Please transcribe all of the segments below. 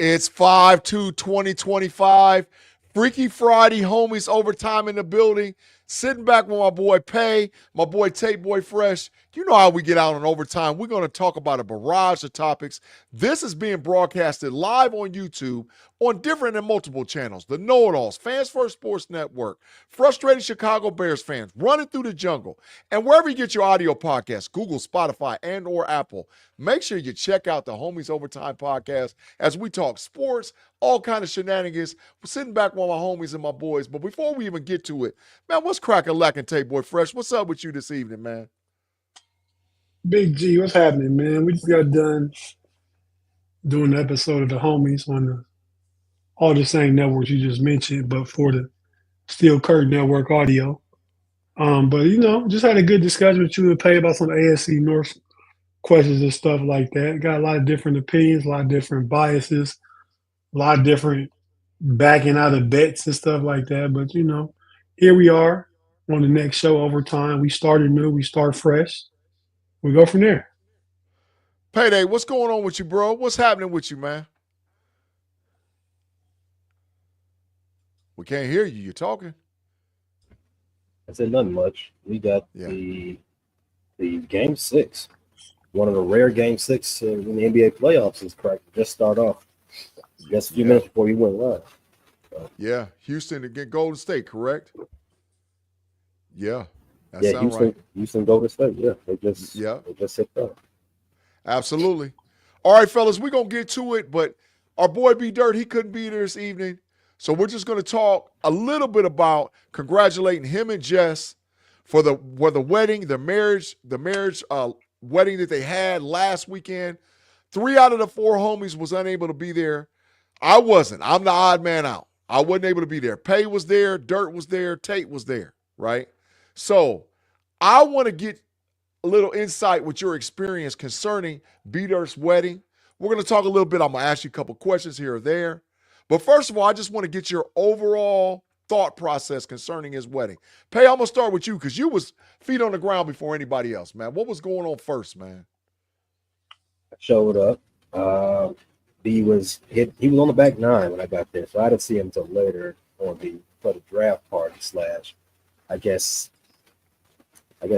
It's 5/2/2025. Freaky Friday, homies, overtime in the building. Sitting back with my boy Pay, my boy Tate Boy Fresh. You know how we get out on overtime. We're going to talk about a barrage of topics. This is being broadcasted live on YouTube on different and multiple channels. The Know-It-Alls, Fans First Sports Network, Frustrated Chicago Bears fans, Running Through the Jungle, and wherever you get your audio podcasts, Google, Spotify, and or Apple. Make sure you check out the Homies Overtime podcast as we talk sports, all kind of shenanigans. We're sitting back with my homies and my boys. But before we even get to it, man, what's cracking Tate Boy Fresh? What's up with you this evening, man? Big G, what's happening, man? We just got done doing an episode of the Homies on all the same networks you just mentioned, but for the Steel Curtain Network audio. But just had a good discussion with you and Pay about some AFC North questions and stuff like that. Got a lot of different opinions, a lot of different biases, a lot of different backing out of bets and stuff like that. But here we are on the next show, Overtime. We started new, we start fresh. We go from there. Payday, what's going on with you, bro? What's happening with you, man? We can't hear you. You're talking. I said nothing much. We got the Game 6. One of the rare Game 6 in the NBA playoffs is correct. Just start off. Just a few minutes before we went live. Yeah, Houston to get Golden State, correct? Yeah. Houston, right. Houston, Golden State. Yeah, they just hit that. Absolutely. All right, fellas, we're gonna get to it, but our boy B Dirt, he couldn't be there this evening, so we're just gonna talk a little bit about congratulating him and Jess for the wedding, the marriage wedding that they had last weekend. 3 out of the 4 homies was unable to be there. I wasn't. I'm the odd man out. I wasn't able to be there. Pay was there, Dirt was there, Tate was there, right? So I want to get a little insight with your experience concerning B-Dirt's wedding. We're going to talk a little bit. I'm going to ask you a couple questions here or there. But first of all, I just want to get your overall thought process concerning his wedding. Pay, I'm going to start with you because you was feet on the ground before anybody else, man. What was going on first, man? I showed up. He was on the back 9 when I got there, so I didn't see him until later for the draft party / I guess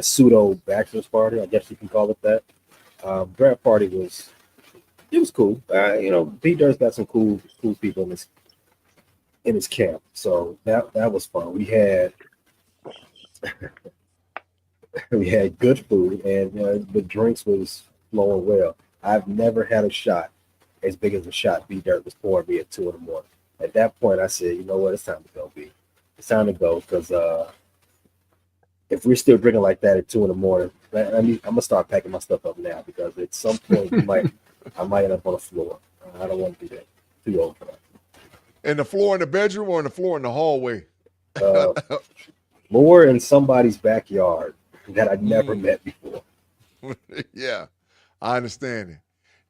pseudo bachelor's party. I guess you can call it that. Draft party was cool. B-Dirt's got some cool people in his camp, so that was fun. We had good food, and the drinks was flowing well. I've never had a shot as big as a shot B-Dirt was pouring me at 2 in the morning. At that point, I said, you know what, it's time to go, B. It's time to go, because if we're still drinking like that at 2 in the morning, I'm gonna start packing my stuff up now, because at some point I might end up on the floor. I don't want to do that. Too old for that. And the floor in the bedroom or in the floor in the hallway? More in somebody's backyard that I'd never met before. Yeah, I understand it.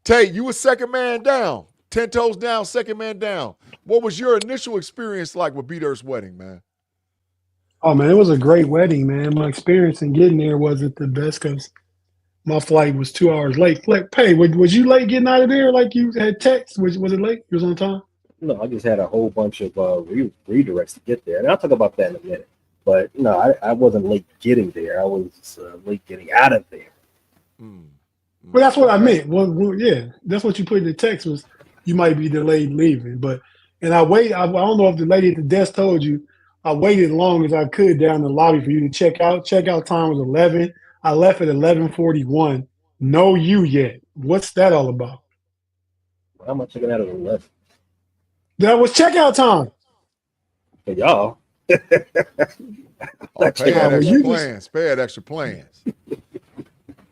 Tate, you were second man down, 10 toes down, second man down. What was your initial experience like with B-Dirt's wedding, man? Oh, man, it was a great wedding, man. My experience in getting there wasn't the best because my flight was 2 hours late. Pay, was you late getting out of there like you had text? Was it late? You was on time? No, I just had a whole bunch of redirects to get there. And I'll talk about that in a minute. But, no, I wasn't late getting there. I was late getting out of there. Well, that's what I meant. Well, yeah, that's what you put in the text was you might be delayed leaving. And I don't know if the lady at the desk told you, I waited as long as I could down the lobby for you to check out. Checkout time was 11. I left at 11:41. No you yet. What's that all about? How am I checking out at 11? That was checkout time. For y'all. Pay had extra plans. Pay had extra plans.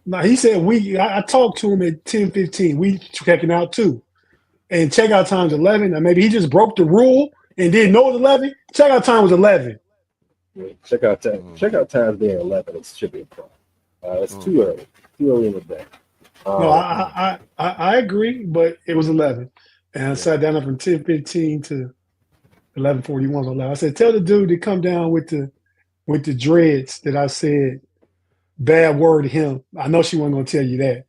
No, he said I talked to him at 10:15. We checking out too. And checkout time's 11. Or maybe he just broke the rule and didn't know it was 11. Checkout time was 11. Yeah, checkout time's being 11. It should be a problem. It's too early. Too early in the day. No, I agree, but it was 11. And I sat down from 10:15 to 11:41. I said, tell the dude to come down with the dreads that I said bad word to him. I know she wasn't going to tell you that.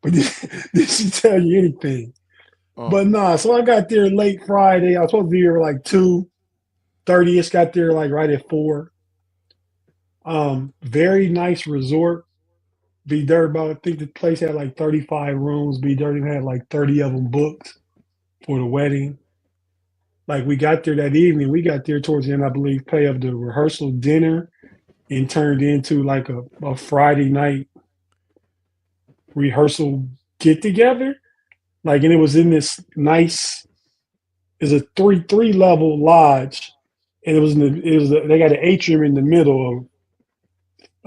But did she tell you anything? But nah, so I got there late Friday. I was supposed to be here like 2:30ish. Got there like right at 4. Very nice resort. B Dirt about, I think the place had like 35 rooms. B Dirt had like 30 of them booked for the wedding. Like we got there that evening. We got there towards the end, I believe, pay of the rehearsal dinner and turned into like a Friday night rehearsal get together. Like, and it was in this nice, it's a three level lodge, and they got an atrium in the middle of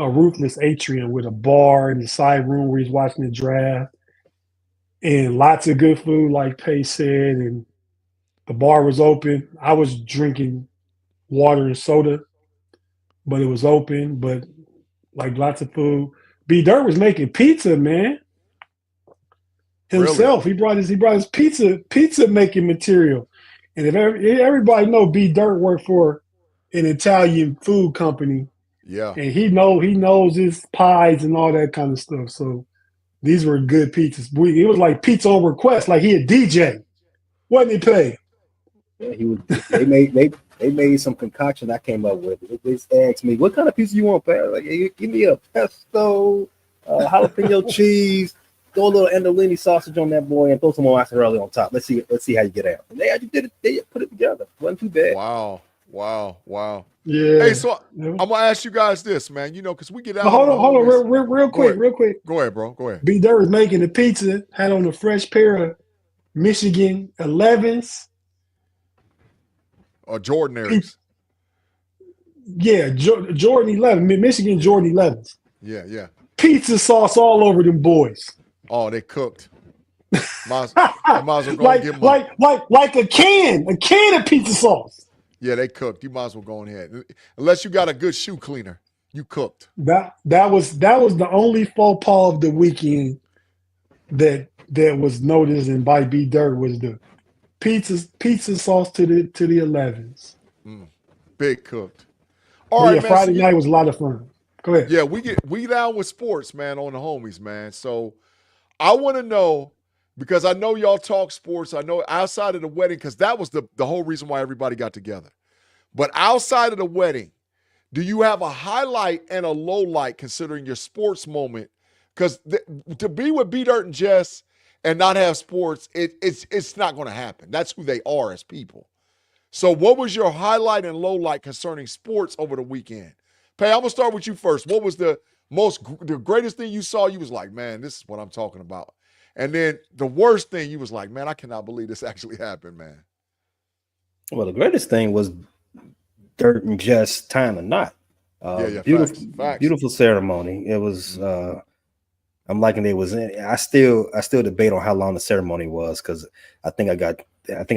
a roofless atrium with a bar in the side room where he's watching the draft, and lots of good food, like Pace said, and the bar was open. I was drinking water and soda, but it was open, but like lots of food. B Dirt was making pizza, man. Really? Himself. He brought his pizza making material. And if everybody know B Dirt worked for an Italian food company, Yeah. and he knows his pies and all that kind of stuff. So these were good pizzas. It was like pizza on request, like he a DJ. What did he pay? Yeah, he was. They made some concoction I came up with. They asked me, "What kind of pizza you want, Pat?" Like, hey, give me a pesto, jalapeno cheese, throw a little andolini sausage on that boy, and throw some mozzarella on top. Let's see how you get out. And they actually did it. They put it together. Wasn't too bad. Wow. Yeah. Hey, so I'm gonna ask you guys this, man. You know, because we get out. But hold on, real quick. Go ahead, bro. Go ahead. B Dirt was making the pizza, had on a fresh pair of Michigan 11s. Or Jordan Erics. Yeah, Jordan 11, Michigan Jordan 11s. Yeah. Pizza sauce all over them boys. Oh, they cooked. Might as well go and give them like a can of pizza sauce. Yeah, they cooked. You might as well go ahead. Unless you got a good shoe cleaner, you cooked. That was the only faux pas of the weekend that was noticed and by B Dirt was the pizza sauce to the 11s. Big cooked. All right, man. Friday night was a lot of fun. Go ahead. Yeah, we down with sports, man, on the homies, man. So I want to know, because I know y'all talk sports. I know outside of the wedding, because that was the whole reason why everybody got together. But outside of the wedding, do you have a highlight and a low light considering your sports moment? Because to be with B Dirt and Jess and not have sports, it's not going to happen. That's who they are as people. So what was your highlight and low light concerning sports over the weekend? Pay, I'm going to start with you first. What was the greatest thing you saw? You was like, man, this is what I'm talking about. And then the worst thing, you was like, man, I cannot believe this actually happened, man. Well, the greatest thing was Dirt and Jess tying the knot. Beautiful ceremony. It was. I'm liking it was in. I still debate on how long the ceremony was, because I think I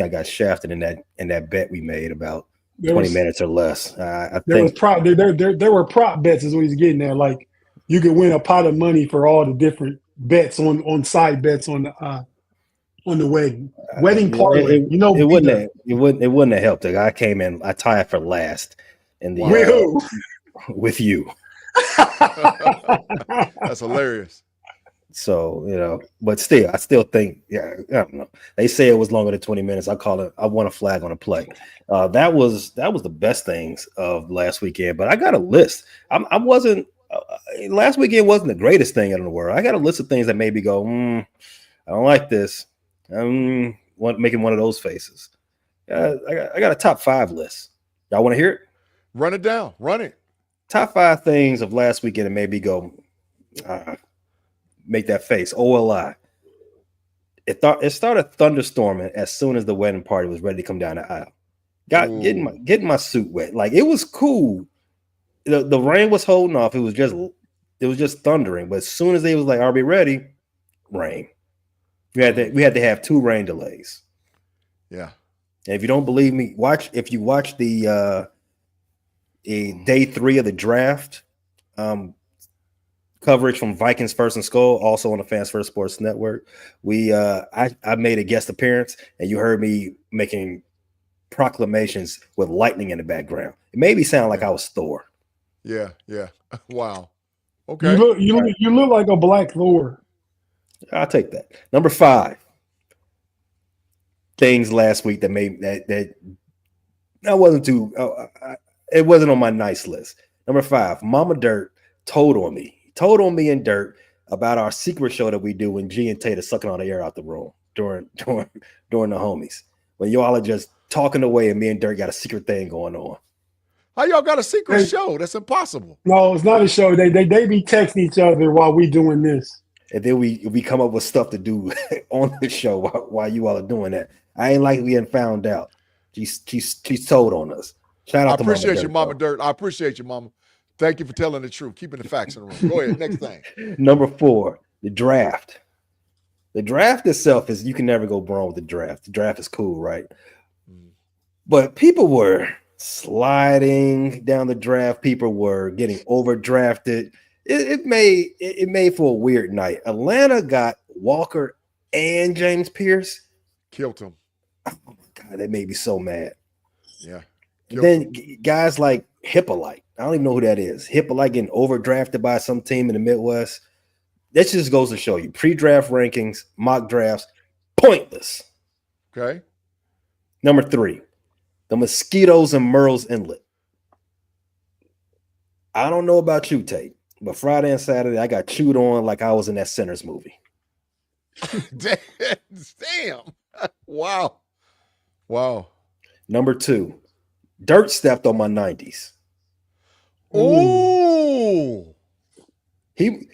got shafted in that bet we made about 20 minutes or less. There were prop bets is what he's getting at. Like you could win a pot of money for all the different bets on side bets on the wedding parlay. It wouldn't have helped. I came in. I tied for last in the with you. That's hilarious. So, but still, I still think, I don't know. They say it was longer than 20 minutes. I want a flag on a play. That was the best things of last weekend. But I got a list. Last weekend wasn't the greatest thing in the world. I got a list of things that made me go, I don't like this. I'm making one of those faces. I got a top 5 list. Y'all want to hear it? Run it down. Run it. Top 5 things of last weekend that made me go, make that face. OLI. It started thunderstorming as soon as the wedding party was ready to come down the aisle. Getting my suit wet. Like, it was cool. The rain was holding off. It was just thundering. But as soon as they was like, "Are we ready?" Rain. We had to have 2 rain delays. Yeah. And if you don't believe me, watch the day 3 of the draft. Coverage from Vikings First and Skull, also on the Fans First Sports Network. I made a guest appearance, and you heard me making proclamations with lightning in the background. It made me sound like I was Thor. Yeah. Wow. Okay. You look like a Black Thor. I'll take that. Number 5. things last week that made that wasn't too. It wasn't on my nice list. Number 5, Mama Dirt told on me and Dirt about our secret show that we do when G and Tate are sucking all the air out the room during the homies. When y'all are just talking away and me and Dirt got a secret thing going on. How y'all got a secret show? That's impossible. No, it's not a show. They be texting each other while we doing this. And then we come up with stuff to do on the show while you all are doing that. I ain't like we hadn't found out. She's told on us. Shout out to Mama Dirt. I appreciate you, Mama Dirt. I appreciate you, Mama. Thank you for telling the truth, keeping the facts in the room. Go ahead, next thing. Number 4, the draft. The draft itself is, you can never go wrong with the draft. The draft is cool, right? But people were sliding down the draft. People were getting overdrafted. It made for a weird night. Atlanta got Walker and James Pierce. Killed him. Oh my God, that made me so mad. Yeah. Then guys like Hippolyte. I don't even know who that is. Hippolyte getting overdrafted by some team in the Midwest. That just goes to show you pre-draft rankings, mock drafts, pointless. Okay. Number 3, the mosquitoes in Murrells Inlet. I don't know about you, Tate, but Friday and Saturday I got chewed on like I was in that Sinners movie. Damn. Wow. Number 2, Dirt stepped on my 90s. Ooh. And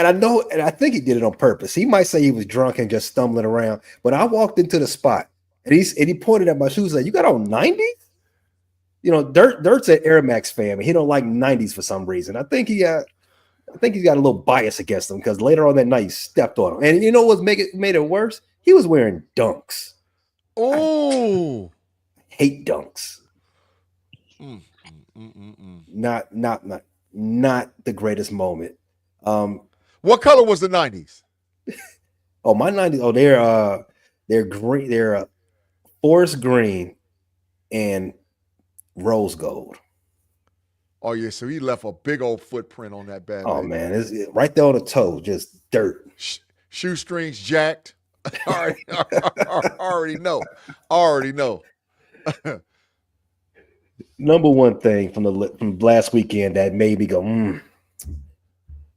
I think he did it on purpose. He might say he was drunk and just stumbling around, but I walked into the spot and he pointed at my shoes like, "You got on 90s?" You know, Dirt's an Air Max fan, and he don't like 90s for some reason. I think he's got a little bias against them because later on that night he stepped on him. And you know what made it worse? He was wearing dunks. Oh, hate dunks. Not the greatest moment. What color was the 90s? Oh, my 90s. Oh, they're green. They're forest green and rose gold. Oh yeah, so he left a big old footprint on that bad. Oh man, it's right there on the toe, just dirt. Shoestrings jacked. Already know. Number one thing from last weekend that made me go,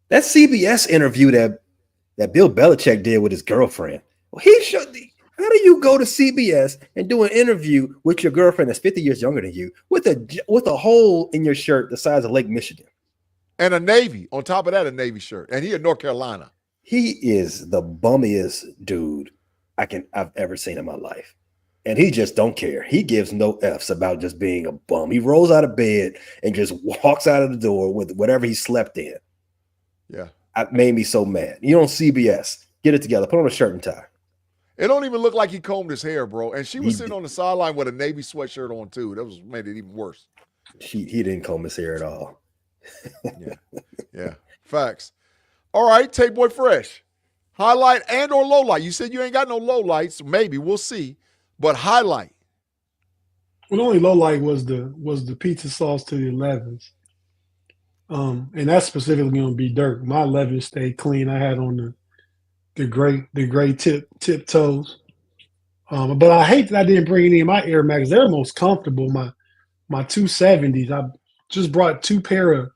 that CBS interview that Bill Belichick did with his girlfriend. Well, how do you go to CBS and do an interview with your girlfriend that's 50 years younger than you with a hole in your shirt the size of Lake Michigan? And a Navy, on top of that, a Navy shirt. And he in North Carolina. He is the bummiest dude I've ever seen in my life. And he just don't care. He gives no F's about just being a bum. He rolls out of bed and just walks out of the door with whatever he slept in. Yeah. It made me so mad. You on CBS, get it together. Put on a shirt and tie. It don't even look like he combed his hair, bro. And she was sitting on the sideline with a Navy sweatshirt on too. That made it even worse. He didn't comb his hair at all. Yeah. Facts. All right, Tate Boy Fresh. Highlight and or low light. You said you ain't got no low lights. Maybe we'll see. But highlight. Well, the only low light was the pizza sauce to the 11s. And that's specifically going to be Dirt. My 11s stayed clean. I had on the gray tip toes. But I hate that I didn't bring any of my Air Max. They're most comfortable. My 270s. I just brought two pair of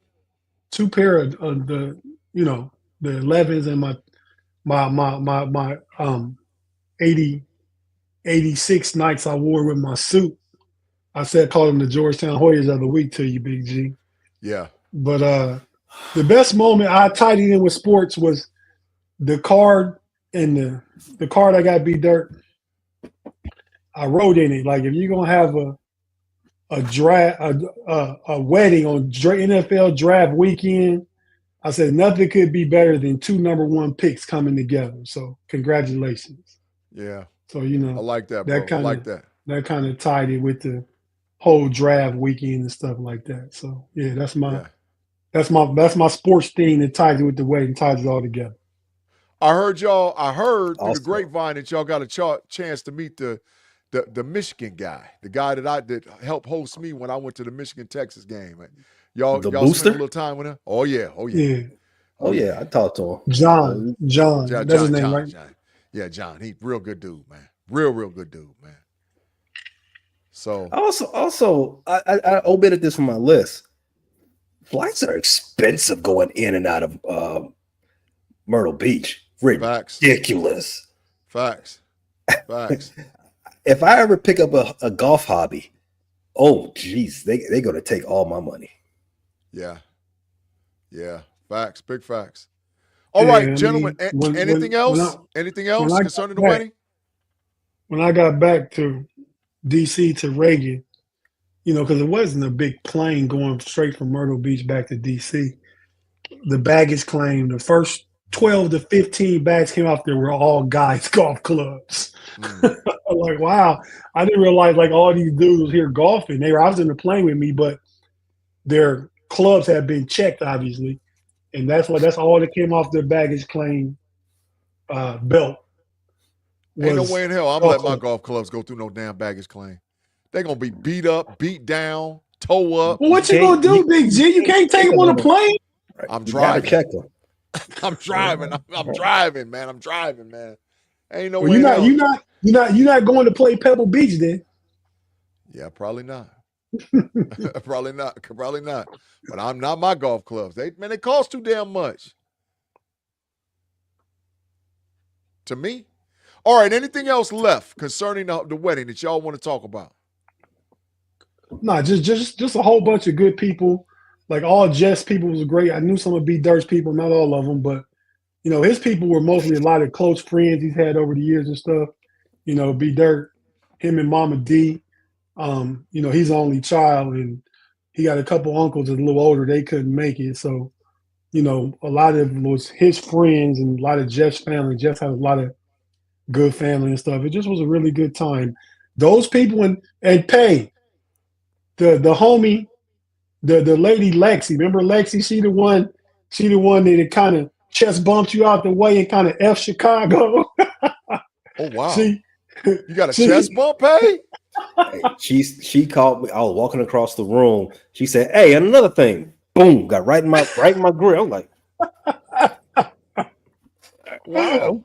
the 11s and my 86 nights I wore with my suit. I called them the Georgetown Hoyas of the week to you, Big G. Yeah. But the best moment I tied it in with sports was the card and the card I got beat Dirt. I wrote in it like, if you're gonna have a wedding on NFL draft weekend, I said nothing could be better than two number one picks coming together. So congratulations. Yeah. So I like that, bro. I like that. That kind of tied it with the whole draft weekend and stuff like that. So yeah, that's my sports thing that ties it with the wedding, ties it all together. I heard through Awesome. the grapevine that y'all got a chance to meet the Michigan guy, the guy that helped host me when I went to the Michigan-Texas game. Y'all spent a little time with him? Oh yeah. I talked to him. John. That's his name, right? John. Yeah, John. He real good dude, man. Real good dude, man. So I omitted this from my list. Flights are expensive going in and out of Myrtle Beach. Ridiculous. Facts. If I ever pick up a golf hobby, oh geez, they're gonna take all my money. Yeah. Facts. Big facts. All right, gentlemen. Anything else concerning the wedding? When I got back to DC to Reagan, because it wasn't a big plane going straight from Myrtle Beach back to DC. The baggage claim, the first 12 to 15 bags came out there were all guys' golf clubs. I'm like, wow. I didn't realize like all these dudes was here golfing. I was in the plane with me, but their clubs had been checked, obviously. And that's all that came off their baggage claim belt. Ain't no way in hell I'm letting my golf clubs go through no damn baggage claim. They're going to be beat up, beat down, toe up. Well, what you going to do, Big G? You can't take them on a plane? I'm driving. Check them. I'm driving. I'm driving, man. I'm driving, man. Ain't no well, way. You're not going to play Pebble Beach then? Yeah, probably not. Probably not. But I'm not my golf clubs. They cost too damn much. To me. All right, anything else left concerning the wedding that y'all want to talk about? No, just a whole bunch of good people. Like all Jess people was great. I knew some of B Dirt's people, not all of them, but his people were mostly a lot of close friends he's had over the years and stuff. B Dirt, him and Mama D. He's the only child, and he got a couple uncles that's a little older. They couldn't make it, so a lot of it was his friends and a lot of Jeff's family. Jeff had a lot of good family and stuff. It just was a really good time. Those people and Pay, the homie, the lady Lexi. Remember Lexi? She the one that kind of chest bumped you out the way and kind of F Chicago. Oh wow! You got a chest bump, Pay? Hey, she called me. I was walking across the room. She said, "Hey, and another thing." Boom! Got right in my grill. I'm like, wow. All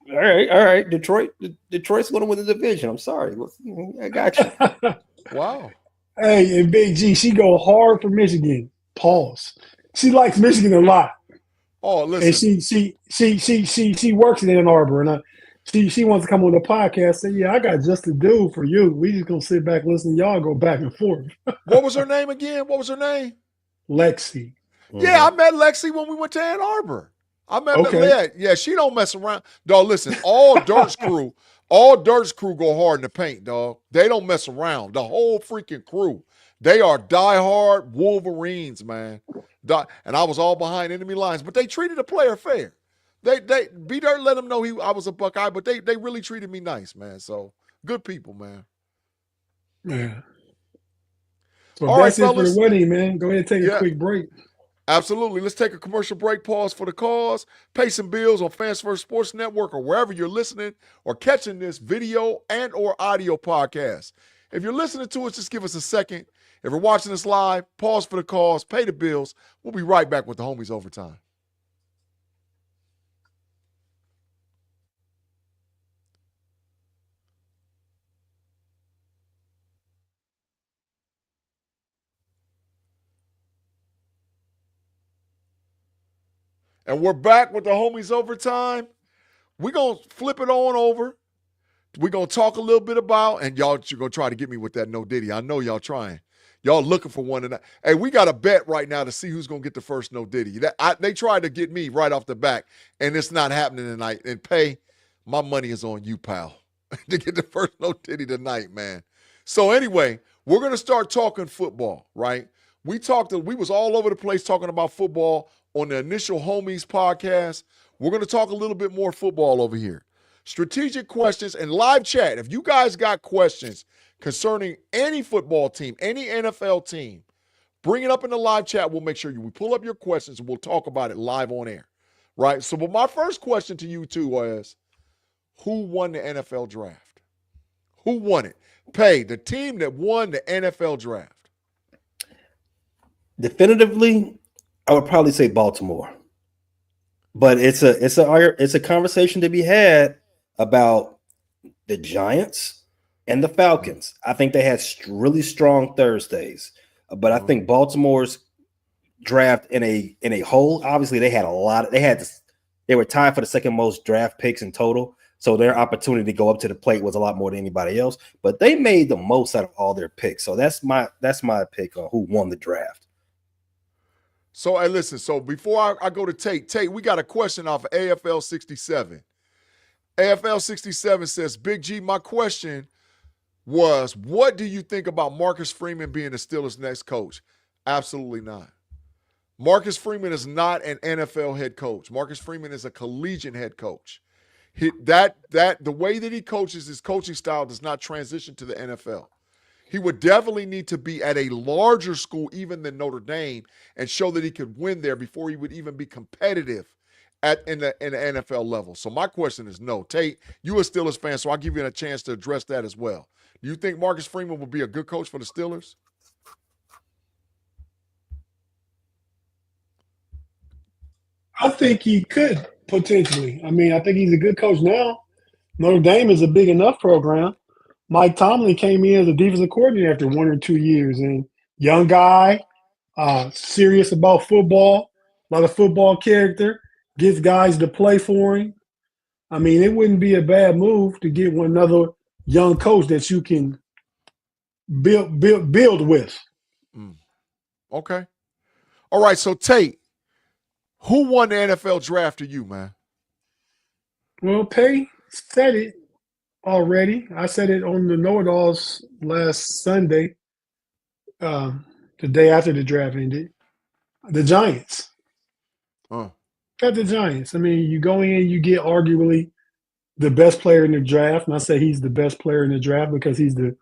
right. Detroit's going to win the division. I'm sorry. I got you. Wow. Hey, and Big G, she go hard for Michigan. Pause. She likes Michigan a lot. Oh, listen. And she works in Ann Arbor, and she wants to come on the podcast. Say, yeah, I got just the dude for you. We just gonna sit back, listen to y'all go back and forth. What was her name again? Lexi. Yeah, I met Lexi when we went to Ann Arbor. I met yeah, she don't mess around. Dog, listen, all Dirt's crew go hard in the paint, dog. They don't mess around. The whole freaking crew. They are diehard Wolverines, man. And I was all behind enemy lines, but they treated a player fair. They B Dirt let them know I was a Buckeye, but they really treated me nice, man. So good people, man. Yeah. So all that's right, it fellas. for the wedding, man. Go ahead and take a quick break. Absolutely. Let's take a commercial break, pause for the cause, pay some bills on Fans First Sports Network or wherever you're listening or catching this video and or audio podcast. If you're listening to us, just give us a second. If you're watching us live, pause for the cause, pay the bills. We'll be right back with the Homies Overtime. And we're back with the Homies Overtime. We're going to flip it on over. We're going to talk a little bit about, and y'all you're going to try to get me with that no Diddy. I know y'all trying. Y'all looking for one tonight. Hey, we got a bet right now to see who's going to get the first no Diddy. They tried to get me right off the back, and it's not happening tonight. And Pay, my money is on you, pal, to get the first no Diddy tonight, man. So anyway, we're going to start talking football, right? We was all over the place talking about football on the initial Homies podcast. We're going to talk a little bit more football over here. Strategic questions and live chat. If you guys got questions concerning any football team, any NFL team, bring it up in the live chat. We'll make sure we pull up your questions and we'll talk about it live on air, right? So, but my first question to you two was, who won the NFL draft? Who won it? Pay, the team that won the NFL draft. Definitively, I would probably say Baltimore, but it's a conversation to be had about the Giants and the Falcons. I think they had really strong Thursdays, but I think Baltimore's draft in a whole, obviously they had a lot. They were tied for the second most draft picks in total. So their opportunity to go up to the plate was a lot more than anybody else, but they made the most out of all their picks. So that's my pick on who won the draft. So, hey, listen. So before I go to Tate, we got a question off of AFL 67. AFL 67 says, Big G, my question was, what do you think about Marcus Freeman being the Steelers' next coach? Absolutely not. Marcus Freeman is not an NFL head coach. Marcus Freeman is a collegiate head coach. The way that he coaches, his coaching style does not transition to the NFL. He would definitely need to be at a larger school even than Notre Dame and show that he could win there before he would even be competitive in the NFL level. So my question is no. Tate, you a Steelers fan, so I'll give you a chance to address that as well. Do you think Marcus Freeman will be a good coach for the Steelers? I think he could potentially. I mean, I think he's a good coach now. Notre Dame is a big enough program. Mike Tomlin came in as a defensive coordinator after 1 or 2 years, and young guy, serious about football, a lot of football character, gets guys to play for him. I mean, it wouldn't be a bad move to get another young coach that you can build with. Okay. All right, so Tate, who won the NFL draft to you, man? Well, Pay said it already. I said it on the Know-It-Alls last Sunday, the day after the draft ended. The Giants. Got the Giants. I mean, you go in, you get arguably the best player in the draft. And I say he's the best player in the draft because he's the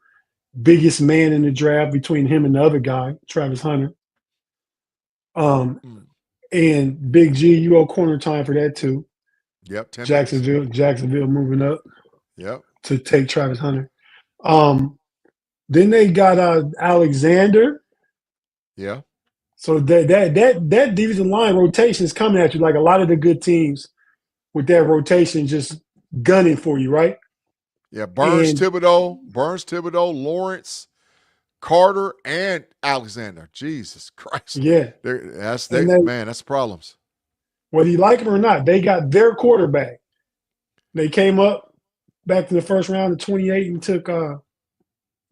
biggest man in the draft between him and the other guy, Travis Hunter. And Big G, you owe corner time for that too. Yep. Jacksonville moving up. Yep. To take Travis Hunter. Then they got Alexander. Yeah. So that defensive line rotation is coming at you like a lot of the good teams with that rotation just gunning for you, right? Yeah, Thibodeau, Lawrence, Carter, and Alexander. Jesus Christ. Yeah. That's problems. Whether you like them or not, they got their quarterback. They came up back to the first round of 28 and took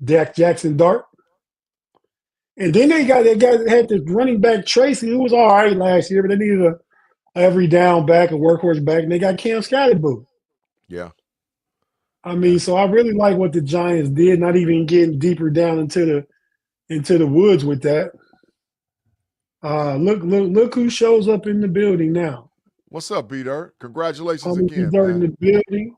Jackson Dart. And then they had the running back Tracy, who was all right last year, but they needed a every down back, a workhorse back, and they got Cam Scatterboo. Yeah. I mean, so I really like what the Giants did, not even getting deeper down into the woods with that. Look who shows up in the building now. What's up, B-Dirt? Congratulations again, B-Dirt man. in the building.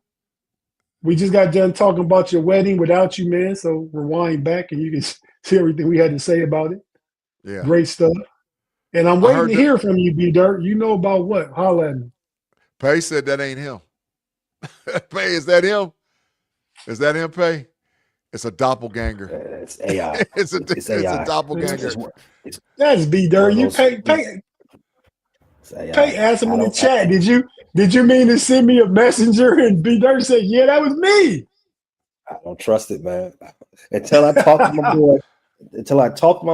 We just got done talking about your wedding without you, man. So rewind back and you can see everything we had to say about it. Yeah. Great stuff. And I'm waiting to hear from you, B-Dirt. You know about what? Holla at me. Pay said that ain't him. Pay, is that him? Is that him, Pay? It's a doppelganger. It's AI. It's a doppelganger. That's B-Dirt. You Pay asked him in the chat. Did you mean to send me a messenger? And B-Dirt said, yeah, that was me. I don't trust it, man. Until I talk to my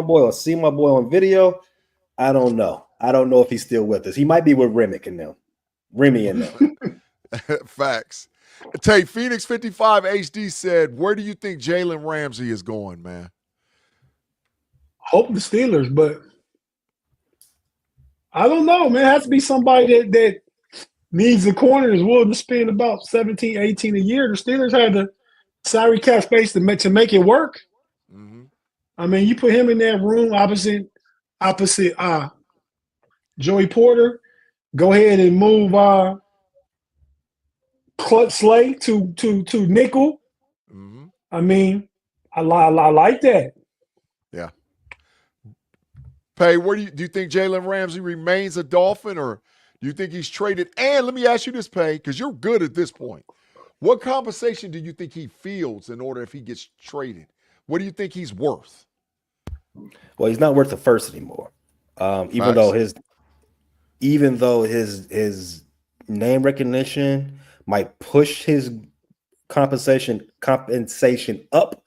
boy, or see my boy on video, I don't know. I don't know if he's still with us. He might be with Remy and them. Facts. Tate, Phoenix 55 HD said, where do you think Jalen Ramsey is going, man? Hope the Steelers, but I don't know, man. It has to be somebody that needs the corner and is willing to spend about 17, 18 a year. The Steelers had the salary cap space to make it work. Mm-hmm. I mean, you put him in that room opposite Joey Porter. Go ahead and move Clutch Slay to nickel. Mm-hmm. I mean, I like that. Yeah. Pay, where do you think Jalen Ramsey remains a Dolphin, or do you think he's traded? And let me ask you this, Pay, because you're good at this point. What compensation do you think he fields in order if he gets traded? What do you think he's worth? Well, he's not worth the first anymore. Even though his name recognition might push his compensation up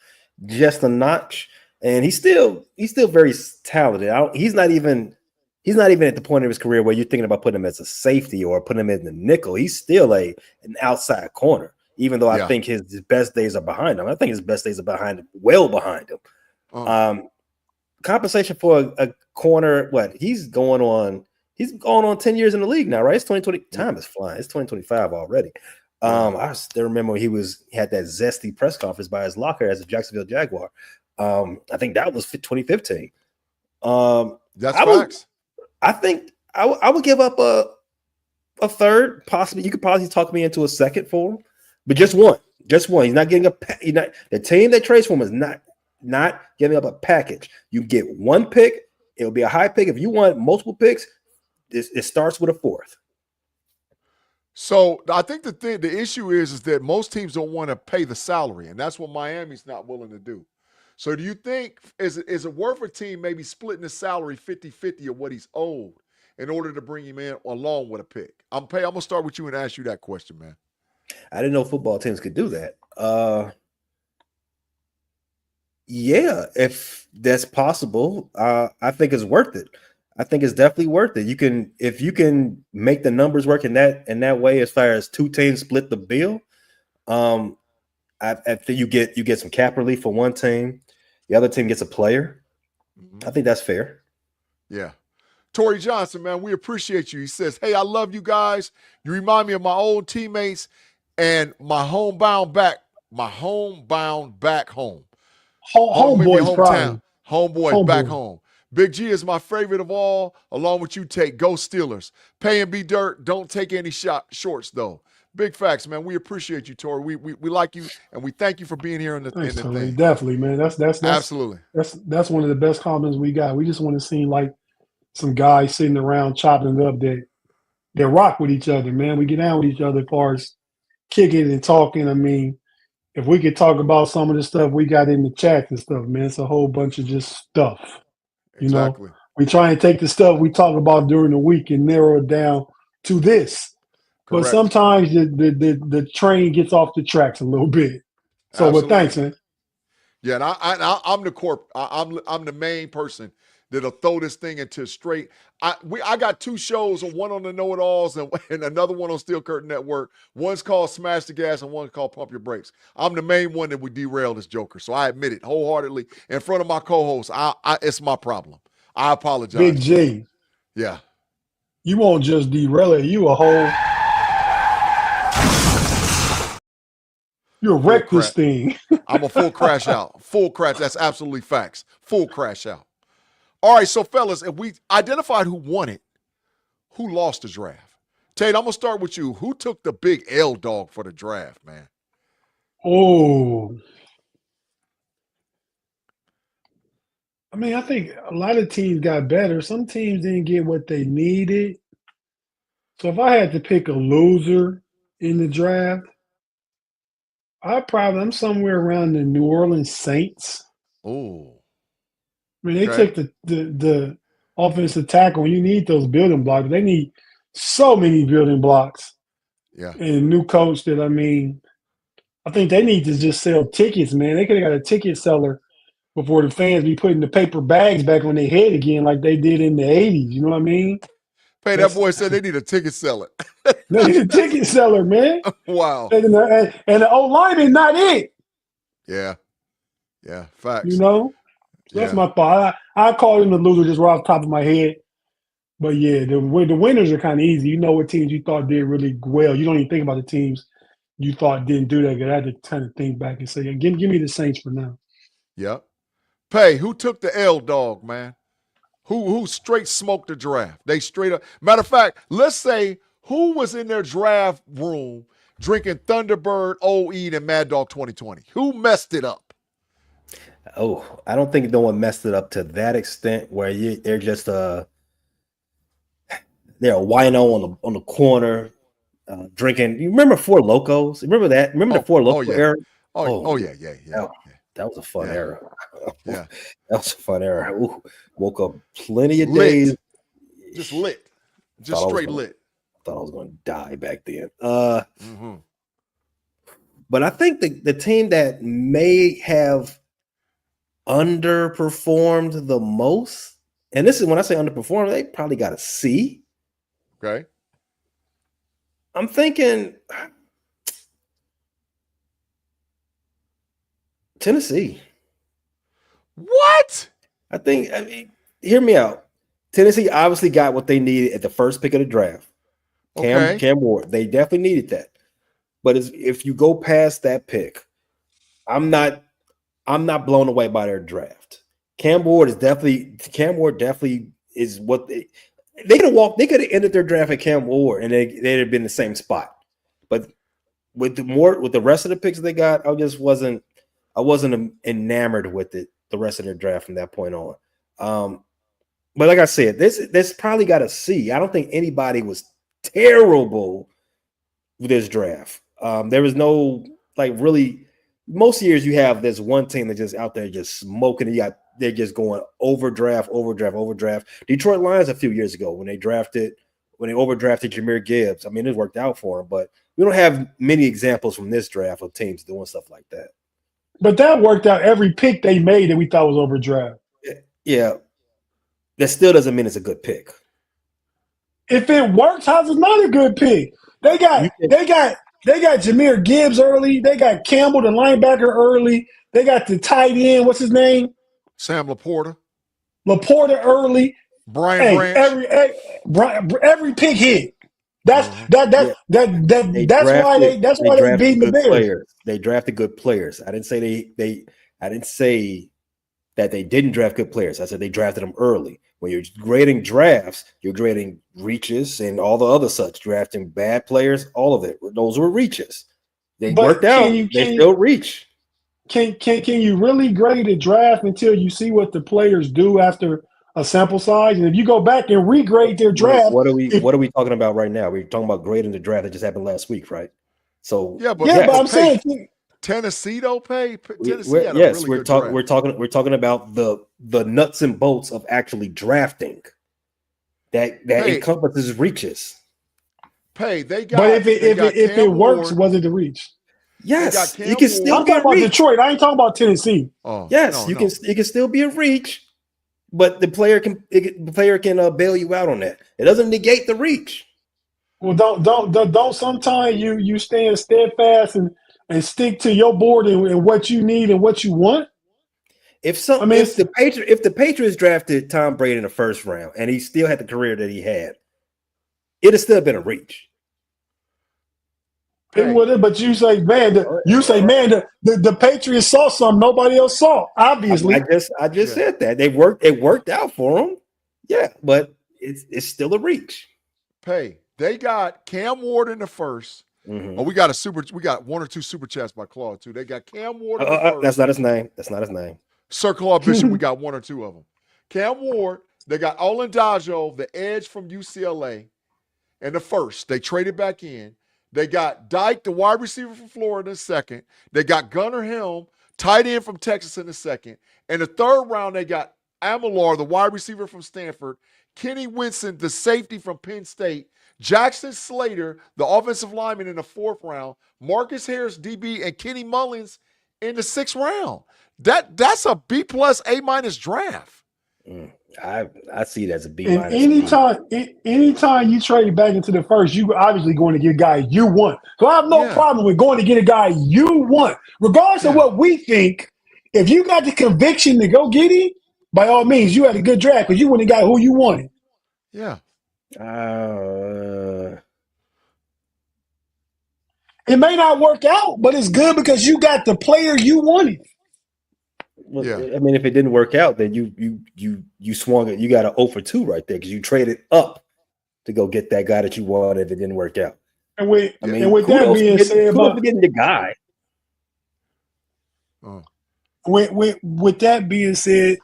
just a notch, and he's still very talented. He's not even at the point of his career where you're thinking about putting him as a safety or putting him in the nickel. He's still an outside corner, even though I think his best days are behind him. I think his best days are well behind him. Compensation for a corner, he's going on 10 years in the league now, right? It's 2020. Time is flying. It's 2025 already. I still remember he had that zesty press conference by his locker as a Jacksonville Jaguar. I think that was 2015. That's facts. I think I would give up a third, possibly. You could probably talk me into a second for him, but just one. He's not getting the team that trades for him is not giving up a package. You get one pick. It'll be a high pick. If you want multiple picks, it starts with a fourth. So I think the issue is that most teams don't want to pay the salary, and that's what Miami's not willing to do. So do you think is it worth a team maybe splitting the salary 50-50 of what he's owed in order to bring him in along with a pick? I'm gonna start with you and ask you that question, man. I didn't know football teams could do that. Yeah, if that's possible, I think it's worth it. I think it's definitely worth it. If you can make the numbers work in that way, as far as two teams split the bill, I think you get some cap relief for one team, the other team gets a player. I think that's fair. Yeah. Torrey Johnson, man, we appreciate you. He says, "Hey, I love you guys. You remind me of my old teammates and my homebound back home. Homeboy's crying. Homeboy back home. Big G is my favorite of all, along with you, Tate. Go Steelers. Pay and be dirt. Don't take any shorts, though." Big facts, man. We appreciate you, Torrey. We like you, and we thank you for being here in the thing. Definitely, man. That's absolutely. That's one of the best compliments we got. We just want to seem like some guys sitting around chopping it up that rock with each other, man. We get down with each other as far as kicking and talking. I mean, if we could talk about some of the stuff we got in the chat and stuff, man, it's a whole bunch of just stuff. Exactly. We try and take the stuff we talk about during the week and narrow it down to this. Correct. But sometimes the train gets off the tracks a little bit. So, but thanks, man. Yeah, and I'm the main person that'll throw this thing into straight. I got two shows, one on the Know It Alls and another one on Steel Curtain Network. One's called Smash the Gas and one's called Pump Your Brakes. I'm the main one that would derail this joker, so I admit it wholeheartedly in front of my co-host. It's my problem. I apologize. Big J. Yeah. You won't just derail it. You wreck this thing. I'm a full crash out. Full crash. That's absolutely facts. Full crash out. All right, so fellas, if we identified who won it, who lost the draft? Tate, I'm going to start with you. Who took the big L dog for the draft, man? Oh. I mean, I think a lot of teams got better. Some teams didn't get what they needed. So if I had to pick a loser in the draft, I'm somewhere around the New Orleans Saints. Oh. I mean, they took the offensive tackle. You need those building blocks. They need so many building blocks. Yeah. And a new coach that, I mean, I think they need to just sell tickets, man. They could have got a ticket seller before the fans be putting the paper bags back on their head again like they did in the 80s. You know what I mean? Hey, that boy said they need a ticket seller. They need a ticket seller, man. Wow. And the O-lineman not it. Yeah. Yeah, facts. You know? So that's my thought. I call him the loser just right off the top of my head. But, yeah, the winners are kind of easy. You know what teams you thought did really well. You don't even think about the teams you thought didn't do that good. I had to kind of think back and say, give me the Saints for now. Yep. Pay, who took the L dog, man? Who straight smoked the draft? They straight up. Matter of fact, let's say who was in their draft room drinking Thunderbird, OE, and Mad Dog 2020? Who messed it up? Oh, I don't think no one messed it up to that extent where they're just they're a wino on the corner drinking. You remember Four Locos? Remember that? Remember the Four Loco era? Yeah. That was a fun era. Yeah. That was a fun era. Ooh, woke up plenty of days. Just lit. Just straight lit. I thought I was going to die back then. But I think the team that may have underperformed the most, and this is when I say underperformed, they probably got a C. Okay. I'm thinking Tennessee. What? I mean, hear me out. Tennessee obviously got what they needed at the first pick of the draft. Okay. Cam Ward. They definitely needed that. But if you go past that pick, I'm not blown away by their draft. Cam Ward definitely is what they could have walked. They could have ended their draft at Cam Ward and they'd have been in the same spot. But with the rest of the picks they got, I wasn't enamored with it. The rest of their draft from that point on. But like I said, this probably got a C. I don't think anybody was terrible with this draft. There was no really. Most years you have this one team that's just out there just smoking. They're just going overdraft. Detroit Lions a few years ago when they overdrafted Jahmyr Gibbs. I mean, it worked out for them, but we don't have many examples from this draft of teams doing stuff like that. But that worked out every pick they made that we thought was overdraft. Yeah. That still doesn't mean it's a good pick. If it works, how's it not a good pick? They got Jahmyr Gibbs early. They got Campbell, the linebacker, early. They got the tight end. What's his name? Sam Laporta. Laporta early. Brian Branch. Every pick hit. That's why they beat the Bears. They drafted good players. I didn't say I didn't say that they didn't draft good players. I said they drafted them early. When you're grading drafts, you're grading reaches and all the other such. Drafting bad players, all of it. Those were reaches. They worked out. They still reach. Can you really grade a draft until you see what the players do after a sample size? And if you go back and regrade their draft, what are we talking about right now? We're talking about grading the draft that just happened last week, right? So but I'm saying Tennessee though, Tennessee had a really we're good draft. We're talking about the nuts and bolts of actually drafting that encompasses reaches. They got. But if it works, was it the reach? Yes, you can still I'm talking about Detroit. I ain't talking about Tennessee. Oh, yes, you can. It can still be a reach, but the player can bail you out on that. It doesn't negate the reach. Well, don't sometimes you stand steadfast and stick to your board and what you need and what you want. If the Patriots drafted Tom Brady in the first round and he still had the career that he had, it'd still been a reach. It would, but you say, man, the Patriots saw something nobody else saw. Obviously, I just said that it worked out for them. Yeah, but it's still a reach. They got Cam Ward in the first. Mm-hmm. Oh, we got one or two super chats by Claude too. They got Cam Ward in the first. That's not his name. Sir Claude Bishop, we got one or two of them. Cam Ward, they got Olendajo, the edge from UCLA, in the first. They traded back in. They got Dyke, the wide receiver from Florida, in the second. They got Gunnar Helm, tight end from Texas, in the second. In the third round, they got Amelar, the wide receiver from Stanford. Kenny Winston, the safety from Penn State. Jackson Slater, the offensive lineman, in the fourth round. Marcus Harris, DB, and Kenny Mullins in the sixth round. That's a B+, A- draft. I see it as a B-. Anytime you trade back into the first, you obviously going to get a guy you want. So I have no problem with going to get a guy you want, regardless of what we think. If you got the conviction to go get him, by all means, you had a good draft because you went and got who you wanted. Yeah. It may not work out, but it's good because you got the player you wanted. Well, I mean, if it didn't work out, then you swung it. You got an 0 for 2 right there because you traded up to go get that guy that you wanted if it didn't work out. And with that being said, about getting the guy. With that being said,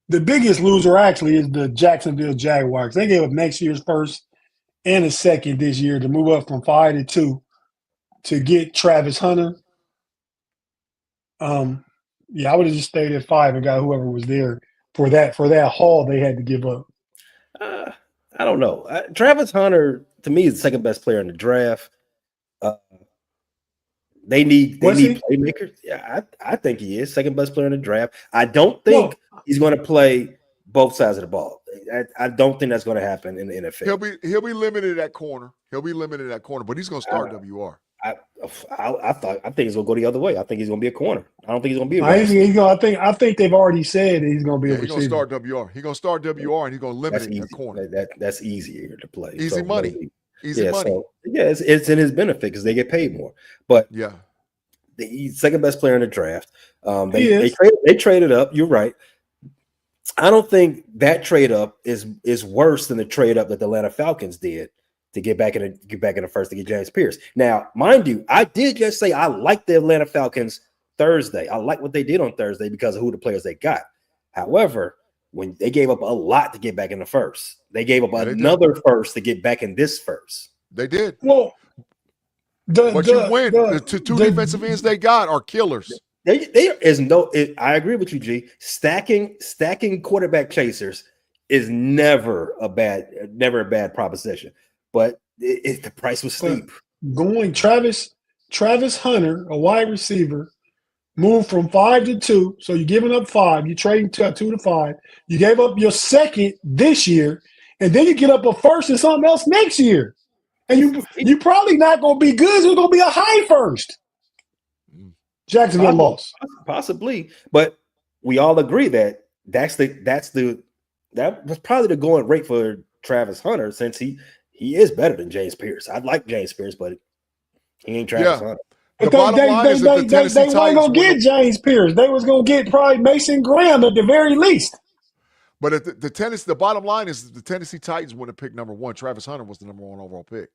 the biggest loser actually is the Jacksonville Jaguars. They gave up next year's first and a second this year to move up from 5 to 2 to get Travis Hunter. I would have just stayed at 5 and got whoever was there for that haul they had to give up. I don't know. Travis Hunter, to me, is the second best player in the draft. They need Was he? playmakers. Yeah, I think he is second best player in the draft. I don't think he's going to play both sides of the ball. I don't think that's going to happen in the NFL. He'll be limited at corner. He'll be limited at corner, but he's going to start WR. I think he's gonna go the other way. I think he's gonna be a corner. I don't think he's gonna be a I think they've already said that he's gonna be a receiver. He's gonna start WR. He's gonna start WR and he's gonna limit it at corner. That's easier to play. Easy money. Easy money. So, it's in his benefit because they get paid more. But he's second best player in the draft. They traded up. You're right. I don't think that trade up is worse than the trade up that the Atlanta Falcons did to get back in the first to get James Pierce. Now, mind you, I did just say I like the Atlanta Falcons Thursday. I like what they did on Thursday because of who the players they got. However, when they gave up a lot to get back in the first, they gave up another first to get back in this first. They did. Well, the two defensive ends they got are killers. I agree with you, G. Stacking quarterback chasers is never a bad proposition. But the price was steep. Going Travis Hunter, a wide receiver, moved from 5 to 2. So you're giving up 5. You're trading 2 to 5. You gave up your second this year, and then you get up a first and something else next year. And you probably not going to be good. So it's going to be a high first. Jacksonville lost. Possibly. But we all agree that that was probably the going rate for Travis Hunter since he is better than James Pierce. I'd like James Pierce, but he ain't Travis Hunter. But they weren't going to get James Pierce. They was going to get probably Mason Graham at the very least. But at the bottom line is the Tennessee Titans wouldn't have picked number 1. Travis Hunter was the number 1 overall pick.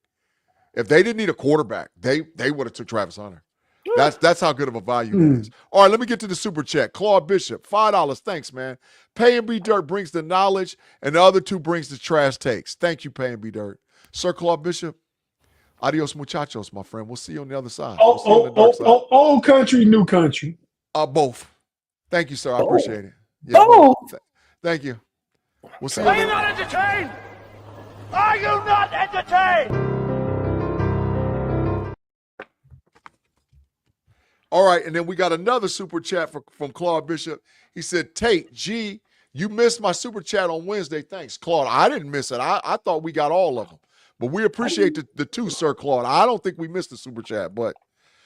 If they didn't need a quarterback, they would have took Travis Hunter. That's how good of a value that is. All right, let me get to the super chat. Claude Bishop, $5. Thanks, man. Pay and B Dirt brings the knowledge, and the other two brings the trash takes. Thank you, Pay and B Dirt. Sir Claude Bishop, adios muchachos, my friend. We'll see you on the other side. Old country, new country. Both. Thank you, sir. I appreciate it. Yeah, both. Thank you. We'll see you. Are you not entertained? Are you not entertained? All right, and then we got another super chat from Claude Bishop. He said, Tate, G, you missed my super chat on Wednesday. Thanks, Claude. I didn't miss it. I thought we got all of them. But we appreciate the two, Sir Claude. I don't think we missed the super chat, but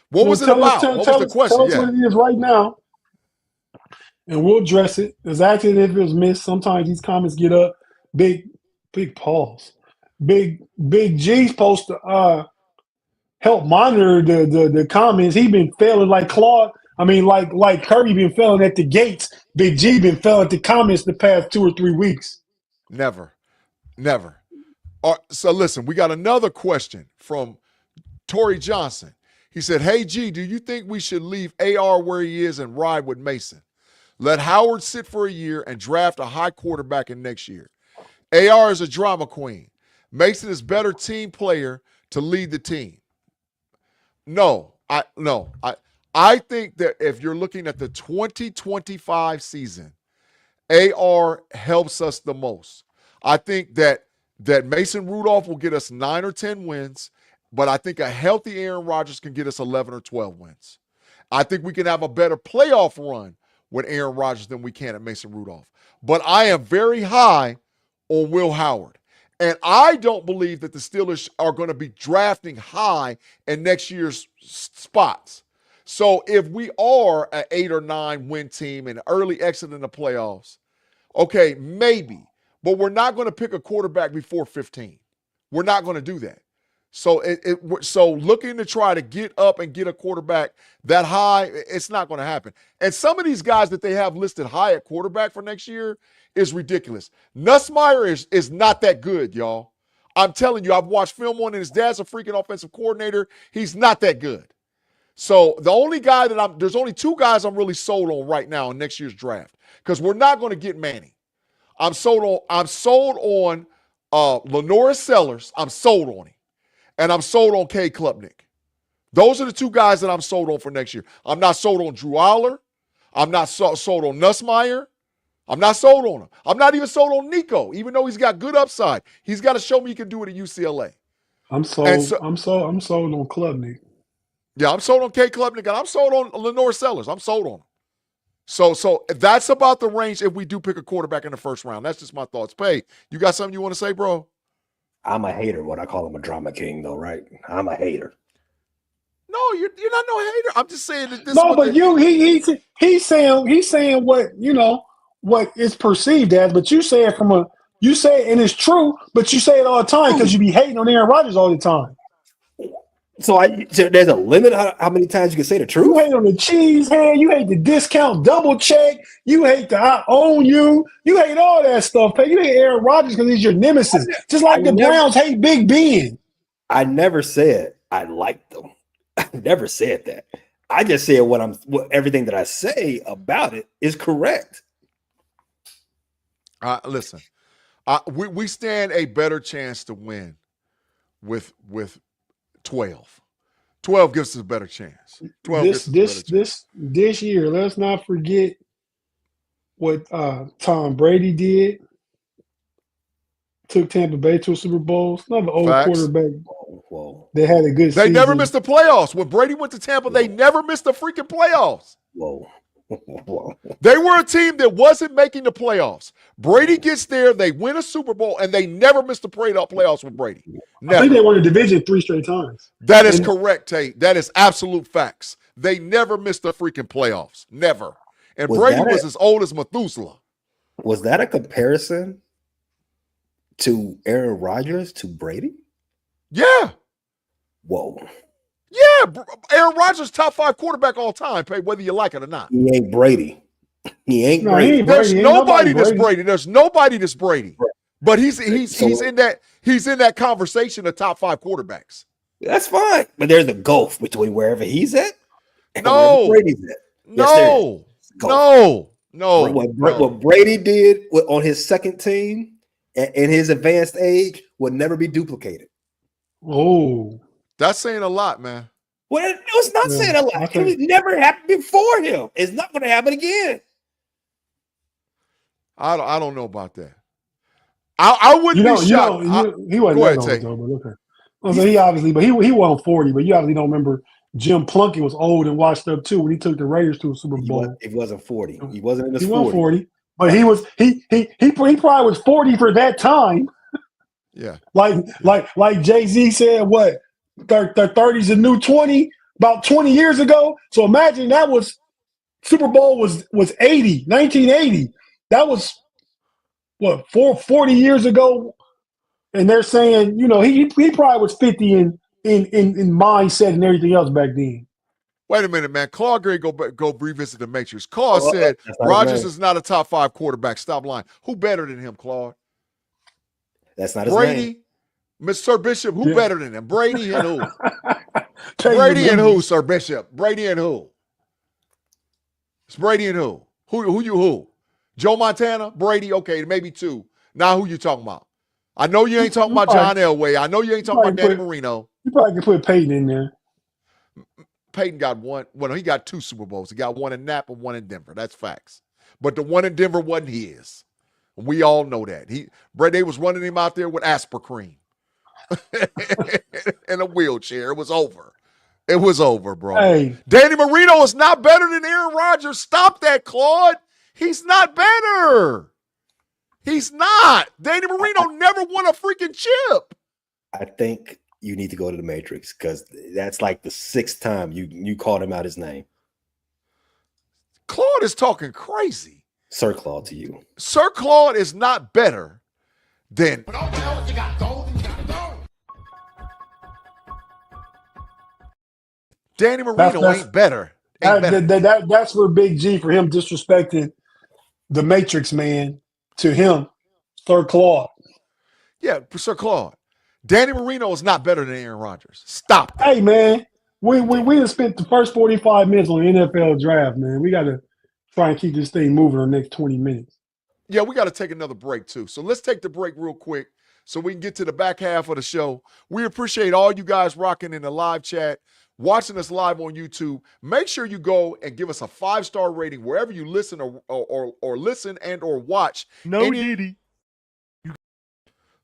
what was it about? What was the question? Tell us what it is right now, and we'll address it. Exactly if it was missed. Sometimes these comments get up. Big pause. Big G's supposed to help monitor the comments. He been failing like Claude. I mean, like Kirby been failing at the gates. Big G been failing at the comments the past 2 or 3 weeks. Never. So listen, we got another question from Torrey Johnson. He said, hey, G, do you think we should leave AR where he is and ride with Mason? Let Howard sit for a year and draft a high quarterback in next year. AR is a drama queen. Mason is better team player to lead the team. No. I think that if you're looking at the 2025 season, AR helps us the most. I think that Mason Rudolph will get us 9 or 10 wins, but I think a healthy Aaron Rodgers can get us 11 or 12 wins. I think we can have a better playoff run with Aaron Rodgers than we can at Mason Rudolph. But I am very high on Will Howard. And I don't believe that the Steelers are going to be drafting high in next year's spots. So if we are an 8 or 9 win team and early exit in the playoffs, okay, maybe. But we're not going to pick a quarterback before 15. We're not going to do that. So so looking to try to get up and get a quarterback that high, it's not going to happen. And some of these guys that they have listed high at quarterback for next year is ridiculous. Nussmeier is not that good, y'all. I'm telling you, I've watched film on it. His dad's a freaking offensive coordinator. He's not that good. So the only guy there's only 2 guys I'm really sold on right now in next year's draft because we're not going to get Manning. I'm sold on Lenoris Sellers. I'm sold on him. And I'm sold on K. Klubnik. Those are the 2 guys that I'm sold on for next year. I'm not sold on Drew Aller. I'm not sold on Nussmeier. I'm not sold on him. I'm not even sold on Nico, even though he's got good upside. He's got to show me he can do it at UCLA. I'm sold on Klubnik. Yeah, I'm sold on K Klubnik. I'm sold on Lenore Sellers. I'm sold on him. So that's about the range if we do pick a quarterback in the first round. That's just my thoughts. Pay, you got something you want to say, bro? I'm a hater. What I call him a drama king, though, right? I'm a hater. No, you're not no hater. I'm just saying that this. No, but he's saying what what is perceived as, but you say it you say it and it's true, but you say it all the time because you be hating on Aaron Rodgers all the time. So there's a limit how many times you can say the You truth. hate on the cheese head, you hate the discount double check, you hate the I own you hate all that stuff. You hate Aaron Rodgers because he's your nemesis, just like the Browns hate Big Ben. I never said I liked them. I never said that. I just said everything that I say about it is correct. Listen, we stand a better chance to win with 12. 12 gives us a better chance. 12 this year, let's not forget what Tom Brady did. Took Tampa Bay to a Super Bowl. It's another old quarterback. Whoa. They had a good season. They never missed the playoffs. When Brady went to Tampa, they never missed the freaking playoffs. Whoa. They were a team that wasn't making the playoffs. Brady gets there, they win a Super Bowl, and they never missed the playoffs with Brady. Never. I think they won the division 3 straight times. That is correct, Tate. That is absolute facts. They never missed the freaking playoffs. Never. And Brady was as old as Methuselah. Was that a comparison to Aaron Rodgers to Brady? Yeah. Whoa. Yeah. Aaron Rodgers, top 5 quarterback all time, whether you like it or not. He ain't Brady. He ain't Brady. There's nobody that's Brady. There's nobody that's Brady. But he's in that conversation of top 5 quarterbacks. That's fine. But there's a gulf between wherever he's at and wherever Brady's at. No. What Brady did on his second team in his advanced age would never be duplicated. Oh. That's saying a lot, man. Well, it's not saying a lot. It never happened before him. It's not going to happen again. I don't know about that. I wouldn't be shocked. He wasn't that old, though, but okay. Well, so he obviously, but he wasn't 40, but you obviously don't remember Jim Plunkett was old and washed up too when he took the Raiders to a Super Bowl. He wasn't 40. He wasn't in his 40s. He wasn't 40, but he probably was 40 for that time. Yeah. Like Jay-Z said, what? 30's a new 20 about 20 years ago. So imagine that was Super Bowl was 1980. That was what 40 years ago. And they're saying, he probably was 50 in mindset and everything else back then. Wait a minute, man. Claude Gray go revisit the Matrix. Claude said Rodgers is not a top 5 quarterback. Stop lying. Who better than him, Claude? That's not his Brady, name. Mr. Bishop, who better than him? Brady and who? Brady and who, Sir Bishop? Brady and who? It's Brady and who? Who? Joe Montana? Brady? Okay, maybe 2. Now who you talking about? I know you ain't talking about John Elway. I know you ain't talking about Danny Marino. You probably can put Peyton in there. Peyton got one. Well, he got 2 Super Bowls. He got one in Napa, one in Denver. That's facts. But the one in Denver wasn't his. We all know that. They was running him out there with Aspercreme. In a wheelchair. It was over. It was over, bro. Hey. Danny Marino is not better than Aaron Rodgers. Stop that, Claude. He's not better. He's not. Danny Marino never won a freaking chip. I think you need to go to the Matrix because that's like the 6th time you called him out his name. Claude is talking crazy. Sir Claude to you. Sir Claude is not better than. But all the hell you got gold and you got gold. Danny Marino ain't better. That's where Big G for him disrespecting the Matrix man to him, Sir Claude. Yeah, Sir Claude. Danny Marino is not better than Aaron Rodgers. Stop that. Hey, man, we have spent the first 45 minutes on the NFL draft, man. We got to try and keep this thing moving in the next 20 minutes. Yeah, we got to take another break, too. So let's take the break real quick so we can get to the back half of the show. We appreciate all you guys rocking in the live chat, watching us live on YouTube. Make sure you go and give us a 5-star rating wherever you listen or listen and or watch. No, Diddy.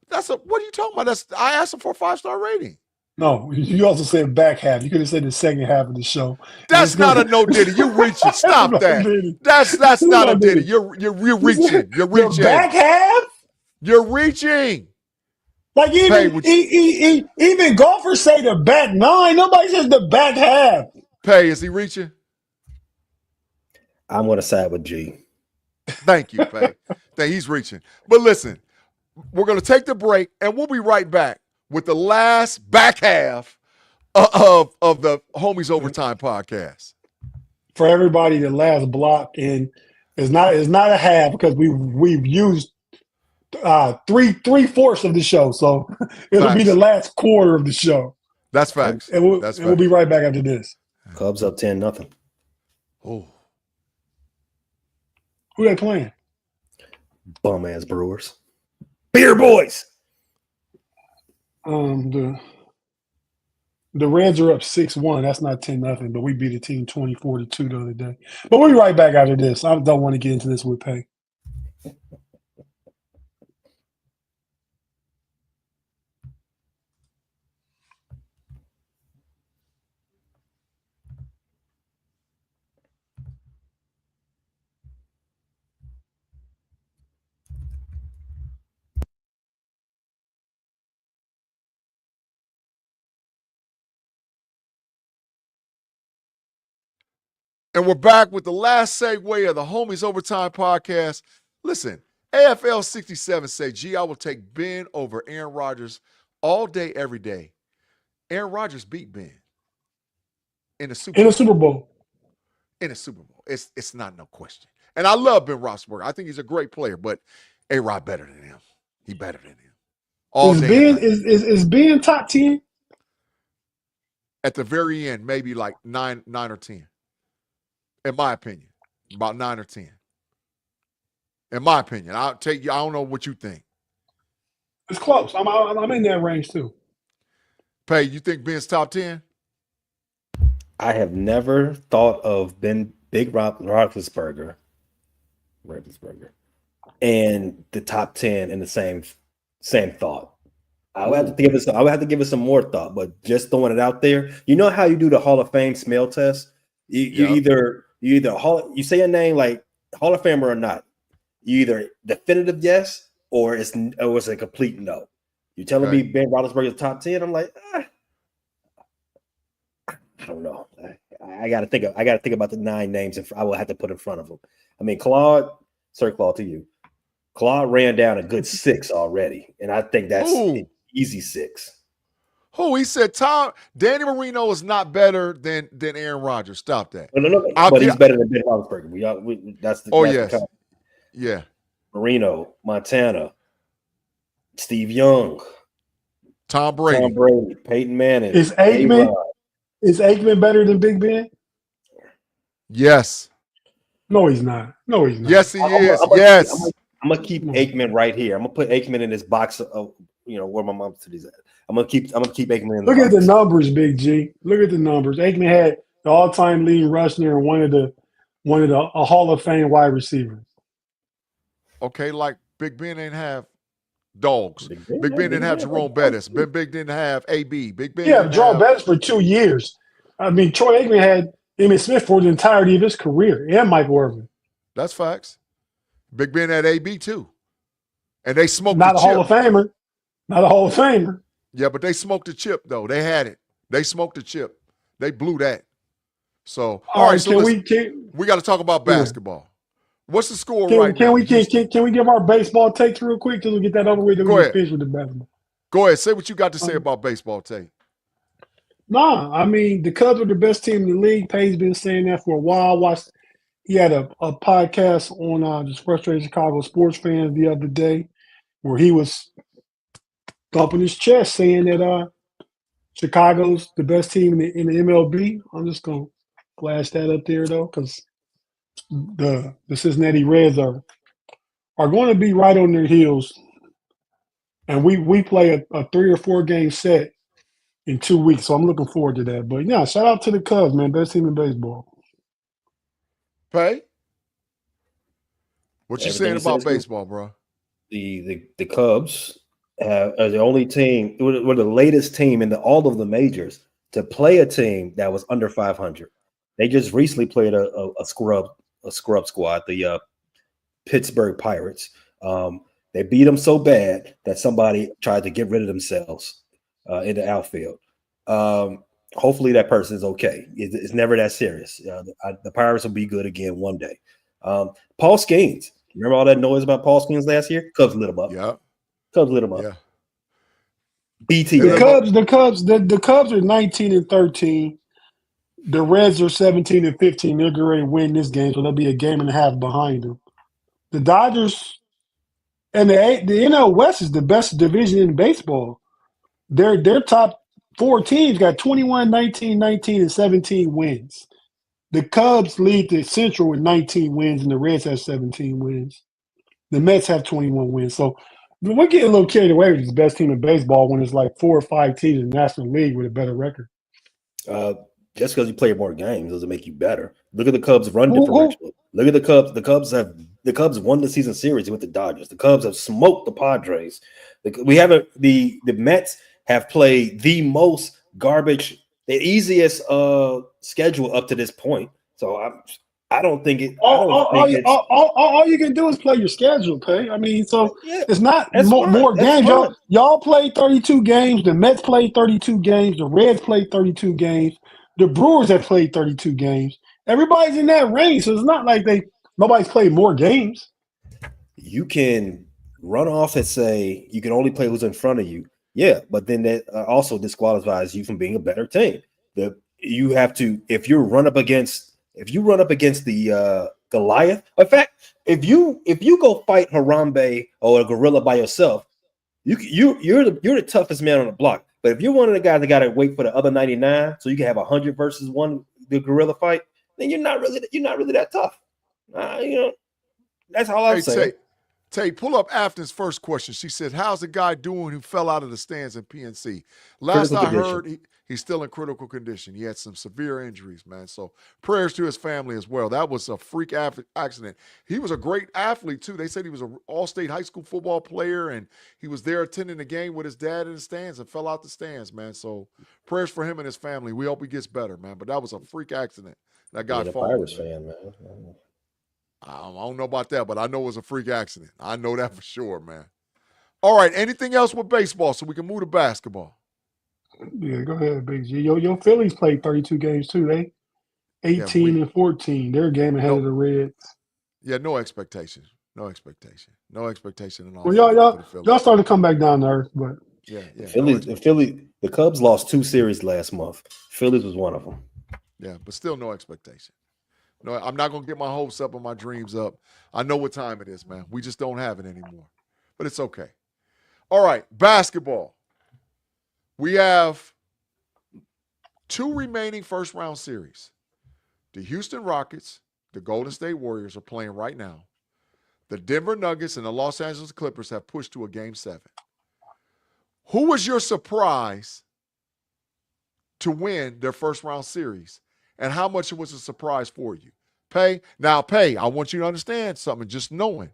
What are you talking about? I asked him for a 5-star rating. No, you also said back half. You could have said the second half of the show. That's not a no Diddy. You reaching. Stop that. That's not a Diddy. You're reaching. You're The reaching. back half? You're reaching. Like even golfers say the back nine. Nobody says the back half. Pay, is he reaching? I'm gonna side with G. Thank you, Pay. He's reaching. But listen, we're going to take the break, and we'll be right back with the last back half of the Homies Overtime podcast. For everybody, the last block and it's not a half because we've used 3/4 of the show, so it'll be the last quarter of the show. That's facts. And we'll be right back after this. Cubs up 10-0. Oh, who they playing? Bum ass Brewers. Beer boys. The Reds are up 6-1. That's not 10-0, but we beat a team 24-2 the other day. But we'll be right back after this. I don't want to get into this with Pay. and we're back with the last segue of the Homies Overtime podcast. Listen, AFL 67 say, gee, I will take Ben over Aaron Rodgers all day, every day. Aaron Rodgers beat Ben in the Super Bowl. In a Super Bowl. It's not no question. And I love Ben Roethlisberger. I think he's a great player, but A-Rod better than him. He better than him. All day. Is Ben top 10? At the very end, maybe like 9 or 10. In my opinion. About 9 or 10. In my opinion. I don't know what you think. It's close. I'm in that range too. Pay, you think Ben's top 10? I have never thought of Big Roethlisberger and the top 10 in the same thought. I would have to give it some more thought, but just throwing it out there. You know how you do the Hall of Fame smell test? You either you say a name like Hall of Famer or not. You either definitive yes or it's a complete no. You telling me Ben Roethlisberger's top 10? I'm like, I don't know. I got to think about the 9 names I will have to put in front of them. I mean, Claude to you. Claude ran down a good 6 already, and I think that's an easy 6. Oh, he said Danny Marino is not better than Aaron Rodgers. Stop that. No. But he's better than Ben Roethlisberger. Yeah. Marino, Montana, Steve Young, Tom Brady, Peyton Manning. Is Aikman better than Big Ben? Yes. No, he's not. Yes, he is. I'm gonna keep Aikman right here. I'm gonna put Aikman in this box of where my mom's city's at. I'm gonna keep Aikman in the Look box. at the numbers, Big G. Look at the numbers. Aikman had the all-time leading rusher and one of the a Hall of Fame wide receivers. Okay, like Big Ben didn't have dogs. Big Ben didn't have Jerome Bettis. Big didn't have AB. Big Ben. Yeah, Jerome Bettis for 2 years. I mean, Troy Aikman had Emmitt Smith for the entirety of his career, and Michael Irvin. That's facts. Big Ben had AB too, and they smoked. Not a Hall of Famer. Not a Hall of Famer. Yeah, but they smoked the chip though. They had it. They smoked the chip. They blew that. So all right. So we got to talk about basketball. What's the score right now? Can we give our baseball takes real quick till we get that over with? Go ahead. Finish with the basketball. Go ahead. Say what you got to say about baseball, Tate. Nah, I mean, the Cubs are the best team in the league. Pay's been saying that for a while. He had a podcast on just Frustrated Chicago Sports Fans the other day where he was thumping his chest saying that Chicago's the best team in the MLB. I'm just going to flash that up there, though, because the Cincinnati Reds are going to be right on their heels. And we play a 3 or 4 game set in 2 weeks, so I'm looking forward to that. But, yeah, shout out to the Cubs, man. Best team in baseball. Pay? What you saying about baseball, bro? The Cubs are the only team, we're the latest team in all of the majors to play a team that was under 500. They just recently played a scrub squad, the Pittsburgh Pirates. They beat them so bad that somebody tried to get rid of themselves in the outfield. Hopefully that person is okay. It's never that serious. The Pirates will be good again one day. Paul Skeens. Remember all that noise about Paul Skeens last year? Cubs lit him up. Yeah. Cubs lit him up. Yeah. BT. The Cubs are 19-13. The Reds are 17-15. They're going to win this game, so they'll be a game and a half behind them. The Dodgers and the NL West is the best division in baseball. Their top 4 teams got 21, 19, 19, and 17 wins. The Cubs lead the Central with 19 wins, and the Reds have 17 wins. The Mets have 21 wins. So we're getting a little carried away with the best team in baseball when it's like 4 or 5 teams in the National League with a better record. Just because you play more games doesn't make you better. Look at the Cubs' run differential. Look at the Cubs. The Cubs won the season series with the Dodgers. The Cubs have smoked the Padres. The Mets have played the most garbage, the easiest schedule up to this point. So I don't think it. All you can do is play your schedule, Pay. I mean, so Yeah, it's not that's more fine. games. Y'all played 32 games. The Mets played 32 games. The Reds played 32 games. The Brewers have played 32 games. Everybody's in that range, so it's not like nobody's played more games. You can run off and say you can only play who's in front of you. Yeah, but then that also disqualifies you from being a better team. You have to if you run up against the Goliath. In fact, if you go fight Harambe or a gorilla by yourself, you're the toughest man on the block. But if you're one of the guys that got to wait for the other 99, so you can have 100 versus one the gorilla fight, then you're not really that tough. That's all I'm saying. Tay, pull up Afton's first question. She said, "How's the guy doing who fell out of the stands in PNC?" Last I heard, he's still in critical condition. He had some severe injuries, man. So prayers to his family as well. That was a freak accident. He was a great athlete, too. They said he was an all-state high school football player, and he was there attending the game with his dad in the stands and fell out the stands, man. So prayers for him and his family. We hope he gets better, man. But that was a freak accident. That guy falling. Pirates fan, man. I don't know about that, but I know it was a freak accident. I know that for sure, man. All right, anything else with baseball so we can move to basketball? Yeah, go ahead, Big G. Your Phillies played 32 games too. They 18-14. They're a game ahead of the Reds. Yeah, no expectation. No expectation at all. Well, y'all started to come back down to earth, but yeah. The Cubs lost 2 series last month. Phillies was one of them. Yeah, but still no expectation. No, I'm not going to get my hopes up and my dreams up. I know what time it is, man. We just don't have it anymore. But it's okay. All right, basketball. We have 2 remaining first-round series. The Houston Rockets, the Golden State Warriors are playing right now. The Denver Nuggets and the Los Angeles Clippers have pushed to a Game 7. Who was your surprise to win their first-round series? And how much it was a surprise for you? Pay, I want you to understand something, just knowing.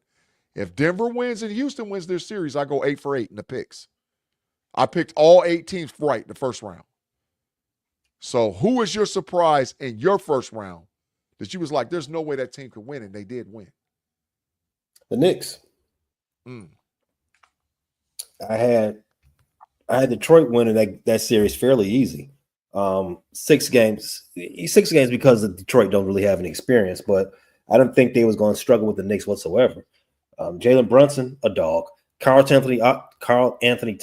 If Denver wins and Houston wins their series, I go 8 for 8 in the picks. I picked all 8 teams right in the first round. So who was your surprise in your first round that you was like, there's no way that team could win, and they did win? The Knicks. I had Detroit winning that series fairly easy. 6 games because the Detroit don't really have any experience, but I didn't think they was going to struggle with the Knicks whatsoever. Jalen Brunson, a dog. Carl Anthony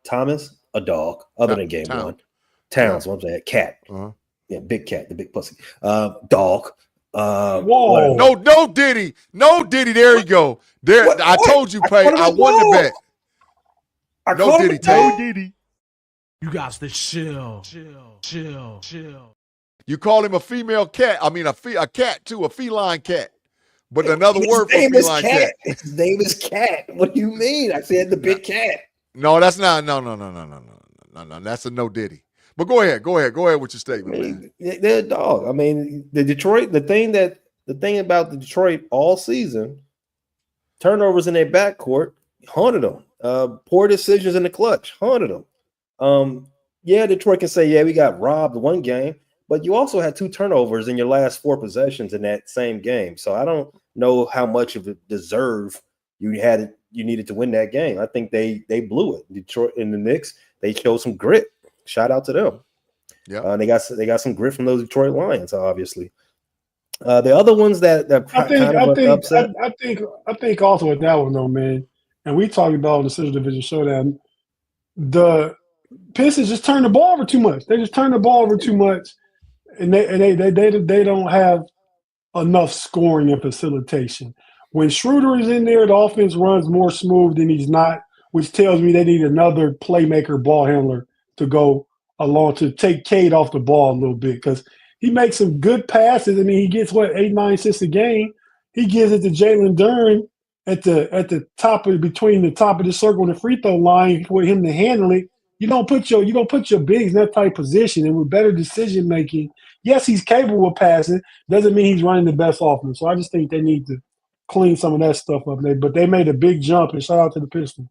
Thomas, a dog. Other than game 1, Towns, what was that? Cat, yeah, big cat, the big pussy, dog. Whoa! No Diddy. There you go. There, what? I told you, Pay. I won the bet. No Diddy, Tay. No Diddy. You got to chill. You call him a female cat. I mean, a cat too, a feline cat. But another word for feline cat. His name is Cat. What do you mean? I said the big cat. No, that's not. No. That's a no Diddy. But go ahead with your statement, man. They're a dog. I mean, the Detroit. The thing about the Detroit all season, turnovers in their backcourt haunted them. Poor decisions in the clutch haunted them. Yeah, Detroit can say, yeah, we got robbed one game, but you also had 2 turnovers in your last 4 possessions in that same game. So I don't know how much of a deserve you needed to win that game. I think they blew it. Detroit and the Knicks, they showed some grit. Shout out to them. Yeah, they got some grit from those Detroit Lions, obviously. The other ones that upset. I think also with that one though, man, and we talked about the Central Division Showdown. The Pistons just turn the ball over too much. They just turn the ball over too much, and they don't have enough scoring and facilitation. When Schroeder is in there, the offense runs more smooth than he's not, which tells me they need another playmaker ball handler to go along to take Cade off the ball a little bit because he makes some good passes. I mean, he gets 8, 9 assists a game. He gives it to Jalen Duren at the top of between the top of the circle and the free throw line for him to handle it. You don't put your bigs in that type of position, and with better decision making. Yes, he's capable of passing. Doesn't mean he's running the best offense. So I just think they need to clean some of that stuff up. But they made a big jump, and shout out to the Pistons.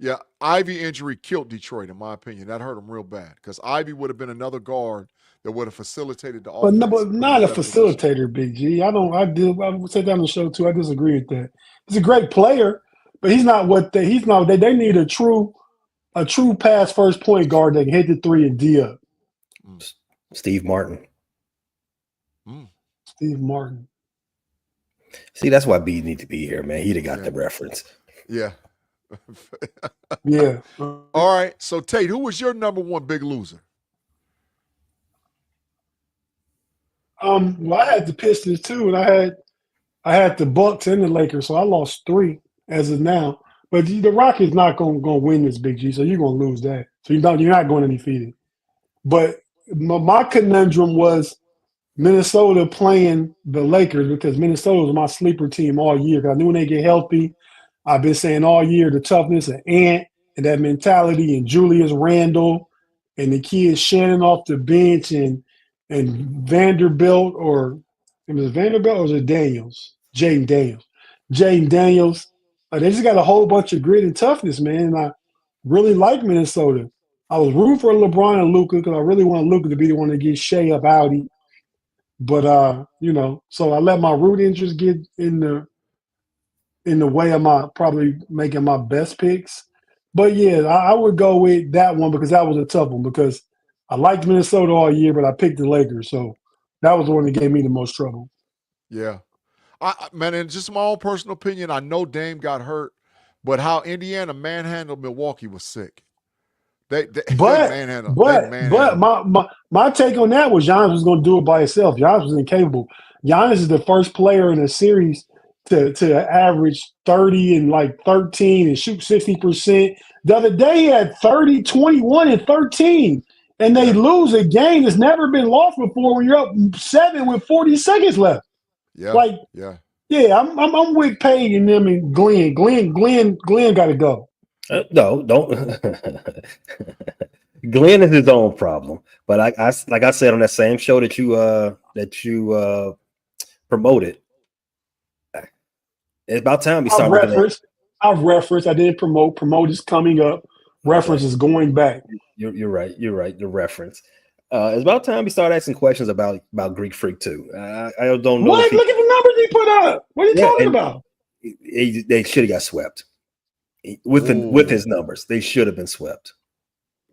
yeah. Ivy injury killed Detroit, in my opinion. That hurt them real bad because Ivy would have been another guard that would have facilitated the offense. But not a facilitator, Big G. I said that on the show too. I disagree with that. He's a great player, but he's not what he's not. They need a true pass first point guard that can hit the 3 and D up. Steve Martin. Steve Martin. See, that's why B need to be here, man. He'd have got the reference. Yeah. Yeah. All right. So Tate, who was your number 1 big loser? Well, I had the Pistons too, and I had the Bucks and the Lakers, so I lost 3 as of now. But the Rockets not going to win this, Big G, so you're going to lose that. So you're not going undefeated. But my conundrum was Minnesota playing the Lakers because Minnesota was my sleeper team all year. I knew when they get healthy, I've been saying all year the toughness of Ant and that mentality and Julius Randle and the kids Shannon off the bench and Vanderbilt or was it Daniels? Jaden Daniels. They just got a whole bunch of grit and toughness, man. And I really like Minnesota. I was rooting for LeBron and Luka because I really want Luka to be the one to get Shea up outie. But so I let my root interest get in the way of my probably making my best picks. But yeah, I would go with that one because that was a tough one because I liked Minnesota all year, but I picked the Lakers. So that was the one that gave me the most trouble. Yeah. Man, and just my own personal opinion, I know Dame got hurt, but how Indiana manhandled Milwaukee was sick. They manhandled. But my take on that was Giannis was going to do it by himself. Giannis was incapable. Giannis is the first player in a series to average 30 and 13 and shoot 60%. The other day he had 30, 21, and 13. And they lose a game that's never been lost before when you're up 7 with 40 seconds left. Yeah. I'm with Payne and them and Glenn. Glenn got to go. No, don't. Glenn is his own problem. But like I said on that same show that you promoted, it's about time we start. I reference. I didn't promote. Promote is coming up. Reference is going back. You're right. The reference. It's about time we start asking questions about Greek Freak too. I don't know. What? Look at the numbers he put up. What are you talking about? They should have got swept with his numbers. They should have been swept.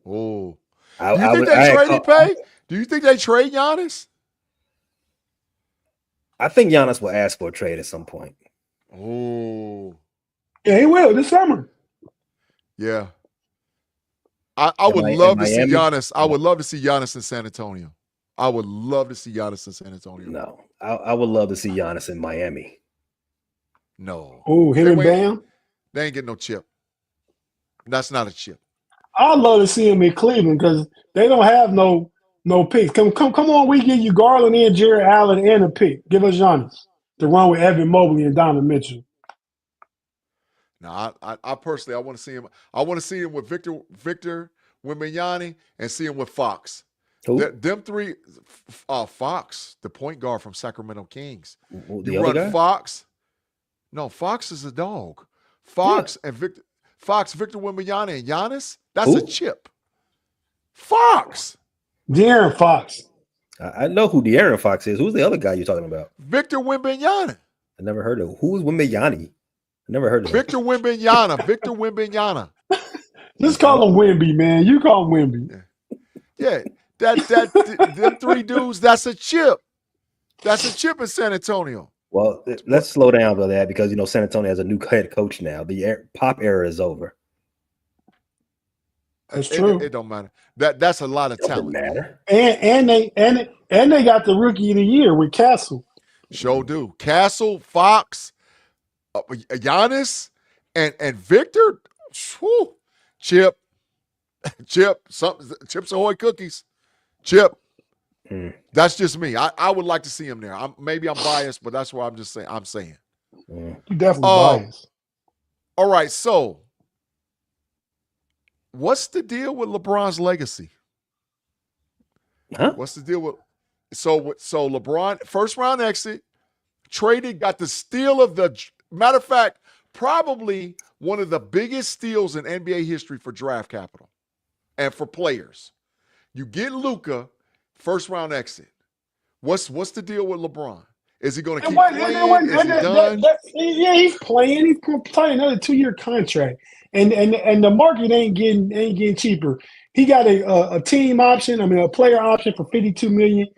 Oh, do you think they traded Pay? Do you think they trade Giannis? I think Giannis will ask for a trade at some point. Oh, yeah, he will this summer. Yeah. I would love to see Giannis. I would love to see Giannis in San Antonio. I would love to see Giannis in San Antonio. No, I would love to see Giannis in Miami. No. Oh, him and Bam? They ain't getting no chip. That's not a chip. I'd love to see him in Cleveland because they don't have no picks. Come on, we give you Garland and Jared Allen and a pick. Give us Giannis to run with Evan Mobley and Donovan Mitchell. Now, I personally, I want to see him. I want to see him with Victor Wembanyama and see him with Fox. Them three, Fox, the point guard from Sacramento Kings. Well, you run Fox. No, Fox is a dog. Fox and Victor. Fox, Victor Wembanyama, and Giannis, that's Who? a chip. Fox. De'Aaron Fox. I know who De'Aaron Fox is. Who's the other guy you're talking about? Victor Wembanyama. I never heard of. Who's Wembanyama? I never heard of him. Victor Wembanyama. Victor Wembanyama. Just call him Wemby, man. You call him Wemby. Yeah, them three dudes, that's a chip. That's a chip in San Antonio. Well, let's slow down with that because, San Antonio has a new head coach now. The Pop era is over. That's true. It don't matter. That's a lot of talent. Doesn't matter. And they got the rookie of the year with Castle. Sure do. Castle, Fox, Giannis, and Victor. Whew, Chip, Chips Ahoy cookies. Chip. That's just me. I would like to see him there. Maybe I'm biased, but that's what I'm saying. You definitely biased. All right, so what's the deal with LeBron's legacy? Huh? What's the deal with so LeBron, first round exit, traded, got the steal of the matter of fact, probably one of the biggest steals in NBA history for draft capital and for players. You get Luka, first round exit. What's the deal with LeBron? Is he going to keep playing? Is he done? Yeah, he's playing. He's playing another 2-year contract, and the market ain't getting cheaper. He got a team option. I mean, a player option for $52 million.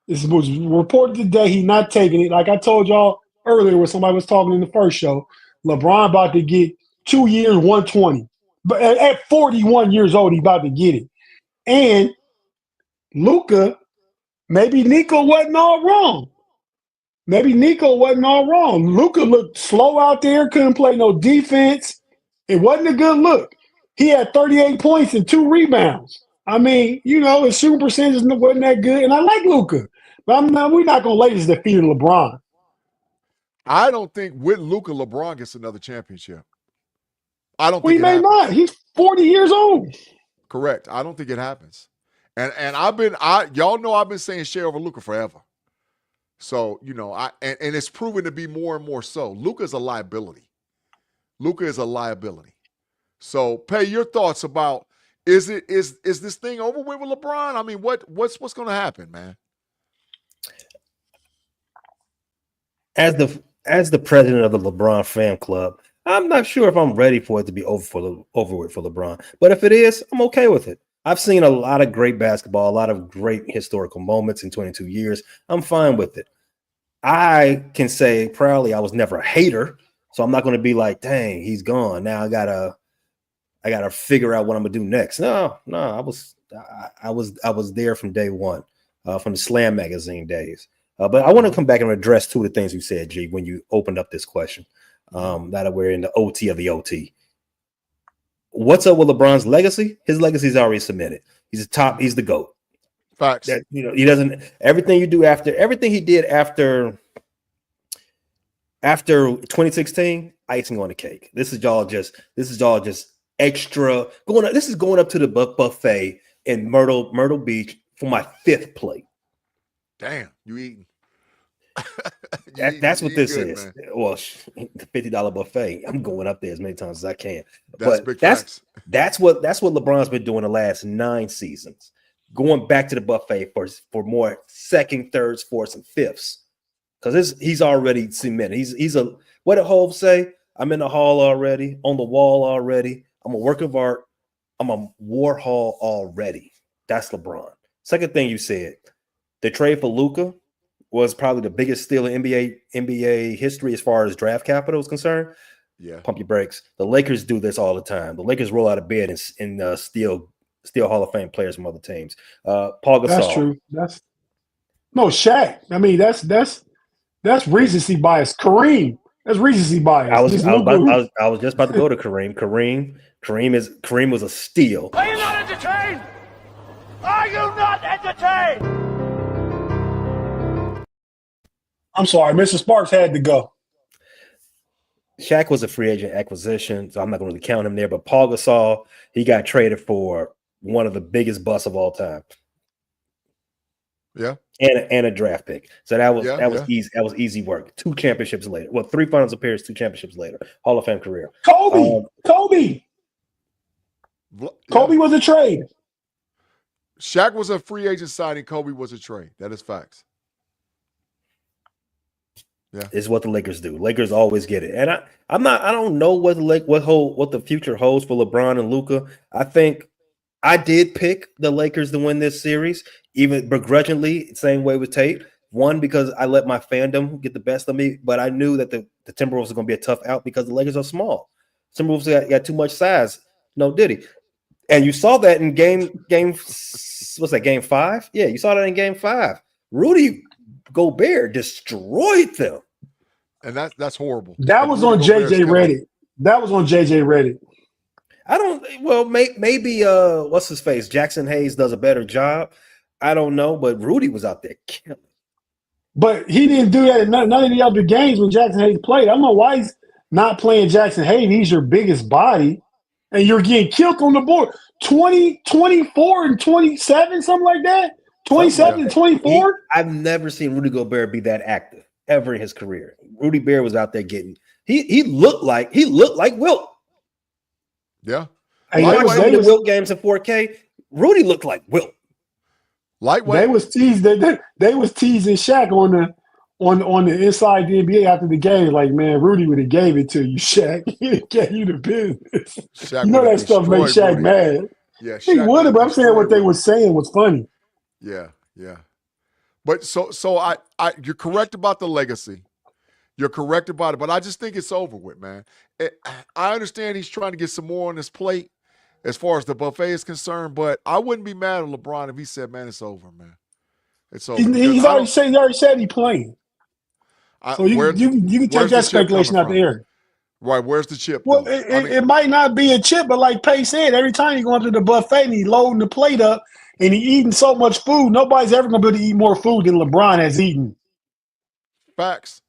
This was reported today. He's not taking it. Like I told y'all earlier, when somebody was talking in the first show, LeBron about to get 2 years, 120. But at 41 years old, he about to get it. And Luka, maybe Nico wasn't all wrong. Luka looked slow out there, couldn't play no defense. It wasn't a good look. He had 38 points and 2 rebounds. I mean, his shooting percentage wasn't that good, and I like Luka. But we're not going to lay this defeat of LeBron. I don't think with Luka, LeBron gets another championship. I don't Well, think he may not. He's 40 years old. Correct. I don't think it happens. And y'all know I've been saying Shea over Luka forever. So, and it's proven to be more and more so. Luka's a liability. So, Pay, your thoughts about is this thing over with LeBron? I mean, what's going to happen, man? As the president of the LeBron fan club, I'm not sure if I'm ready for it to be over with for LeBron. But if it is, I'm okay with it. I've seen a lot of great basketball, a lot of great historical moments in 22 years. I'm fine with it. I can say proudly I was never a hater, so I'm not going to be like, dang, he's gone. Now I gotta figure out what I'm gonna do next. No, I was there from day one, from the Slam magazine days. But I want to come back and address 2 of the things you said, G, when you opened up this question. That we're in the OT of the OT. What's up with LeBron's legacy? His legacy is already cemented. He's the GOAT. Facts. That, he doesn't, everything he did after 2016, icing on the cake. This is all just extra going up. This is going up to the buffet in Myrtle Beach for my 5th plate. Damn, you eating. That's what this good, is. Man. Well, the $50 buffet. I'm going up there as many times as I can. That's what LeBron's been doing the last 9 seasons. Going back to the buffet for more 2nd, 3rds, 4ths, and 5ths. Because he's already cemented. He's a, what did Hov say? I'm in the hall already, on the wall already. I'm a work of art. I'm a Warhol already. That's LeBron. Second thing you said, the trade for Luka was probably the biggest steal in NBA history as far as draft capital is concerned. Yeah. Pump your brakes. The Lakers do this all the time. The Lakers roll out of bed and steal Hall of Fame players from other teams. Paul Gasol. That's true. No, Shaq. I mean, that's recency bias. Kareem. That's recency bias. I was just about to go to Kareem. Kareem was a steal. Are you not entertained? Are you not entertained? I'm sorry, Mr. Sparks had to go. Shaq was a free agent acquisition, so I'm not going to really count him there. But Paul Gasol, he got traded for one of the biggest busts of all time. Yeah. And a draft pick. So that was easy. That was easy work. 2 championships later. Well, 3 finals appearances, 2 championships later. Hall of Fame career. Kobe. Kobe was a trade. Shaq was a free agent signing. Kobe was a trade. That is facts. Yeah, It's what the Lakers do. Lakers always get it, and I don't know what the future holds for LeBron and Luka. I think I did pick the Lakers to win this series, even begrudgingly, same way with Tate. One, because I let my fandom get the best of me, but I knew that the Timberwolves are going to be a tough out because the Lakers are small. Timberwolves got too much size. No diddy. And you saw that in game what's that, game 5? Yeah, you saw that in game 5. Rudy Gobert destroyed them. and that's horrible. That was on JJ Redick. That was on JJ Redick. I don't. Well, maybe what's his face? Jackson Hayes does a better job. I don't know, but Rudy was out there killing. But he didn't do that in none of the other games when Jackson Hayes played. I don't know why he's not playing Jackson Hayes. He's your biggest body, and you're getting killed on the board. 20, 24, and 27, something like that. 27 and 24. I've never seen Rudy Gobert be that active ever in his career. Rudy Gobert was out there getting. He looked like Wilt. Yeah. Hey, I watched the Wilt games in 4K. Rudy looked like Wilt. Lightweight. They was teasing Shaq on the inside the NBA after the game. Like, man, Rudy would have gave it to you, Shaq. He gave you the business. Shaq you know that stuff made Shaq Rudy. mad. Yeah, he would have. But I'm saying what they were saying was funny. Yeah. But so I you're correct about the legacy. You're correct about it, but I just think it's over with, man. I understand he's trying to get some more on his plate as far as the buffet is concerned, but I wouldn't be mad at LeBron if he said, man, it's over, man. It's over. He already said he's playing. So you can take that speculation out the air. Right, where's the chip? Well, it might not be a chip, but like Pay said, every time you go into the buffet and he's loading the plate up and he's eating so much food, nobody's ever going to be able to eat more food than LeBron has eaten. Facts.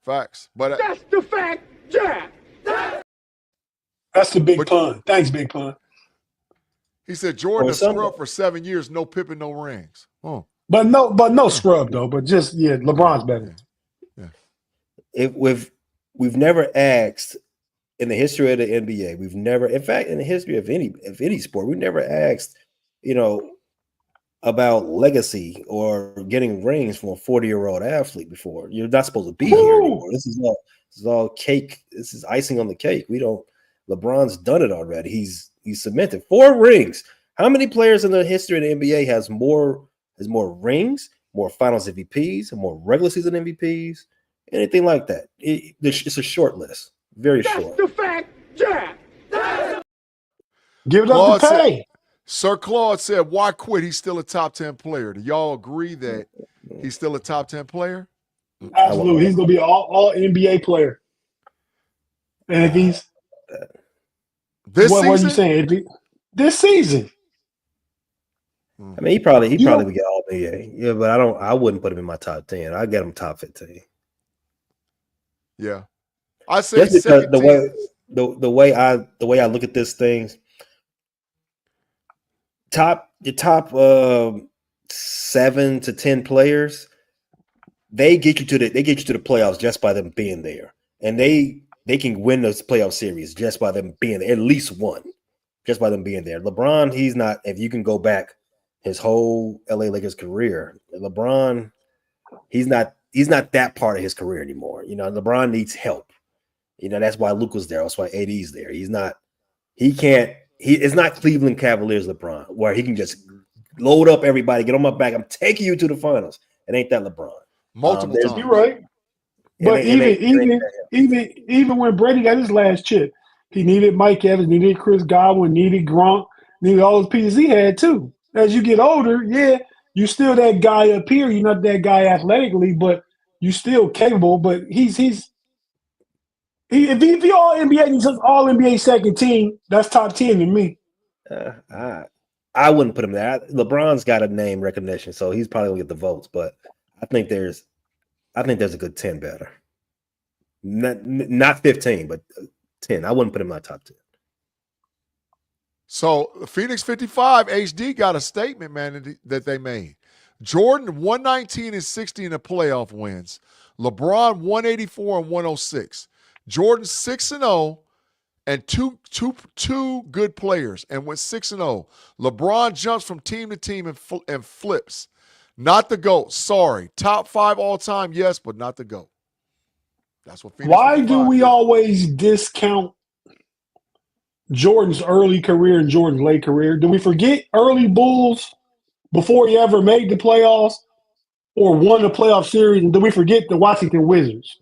But That's the fact, Jack. That's the big pun. Thanks, big pun. He said Jordan has scrubbed for 7 years, no Pippen, no rings. Oh. But no scrub though. But just LeBron's better. Yeah. We've never asked in the history of the NBA. We've never, in fact, in the history of any sport, we've never asked, about legacy or getting rings from a 40-year-old athlete before. You're not supposed to be here anymore. This is all cake. This is icing on the cake. LeBron's done it already. He's cemented 4 rings. How many players in the history of the NBA has more rings, more finals MVPs, more regular season MVPs, anything like that? It's a short list. Very short. That's the fact, Jack. Give it up to Pay. Sir Claude said, why quit? He's still a top 10 player. Do y'all agree that he's still a top 10 player? Absolutely. He's going to be an all NBA player. And if he's this season? What are you saying? This season. I mean, he probably would get all NBA. Yeah, but I wouldn't put him in my top 10. I'd get him top 15. Yeah. I say just because the way I look at this thing, your top 7 to 10 players, they get you to the playoffs just by them being there, and they can win those playoff series just by them being there, at least one, just by them being there. LeBron, he's not. If you can go back his whole LA Lakers career, LeBron, he's not that part of his career anymore. LeBron needs help. That's why Luke was there. That's why AD's there. It's not Cleveland Cavaliers LeBron, where he can just load up everybody, get on my back. I'm taking you to the finals. It ain't that LeBron. Multiple times. You're right. But even when Brady got his last chip, he needed Mike Evans, needed Chris Godwin, needed Gronk, needed all those pieces he had too. As you get older, you still that guy up here. You're not that guy athletically, but you still capable. But if he all NBA, he's just all NBA second team. That's top 10 to me. I wouldn't put him there. LeBron's got a name recognition, so he's probably gonna get the votes. But I think there's a good 10 better. Not 15, but 10. I wouldn't put him in my top 10. So Phoenix 55 HD got a statement, man, that they made. Jordan 119 and 60 in the playoff wins. LeBron 184 and 106. Jordan 6-0 and two good players and went 6-0. LeBron jumps from team to team and flips. Not the GOAT. Sorry. Top 5 all time, yes, but not the GOAT. That's what Phoenix Why do 55 we did. always discount Jordan's early career and Jordan's late career? Do we forget early Bulls before he ever made the playoffs or won the playoff series? And do we forget the Washington Wizards?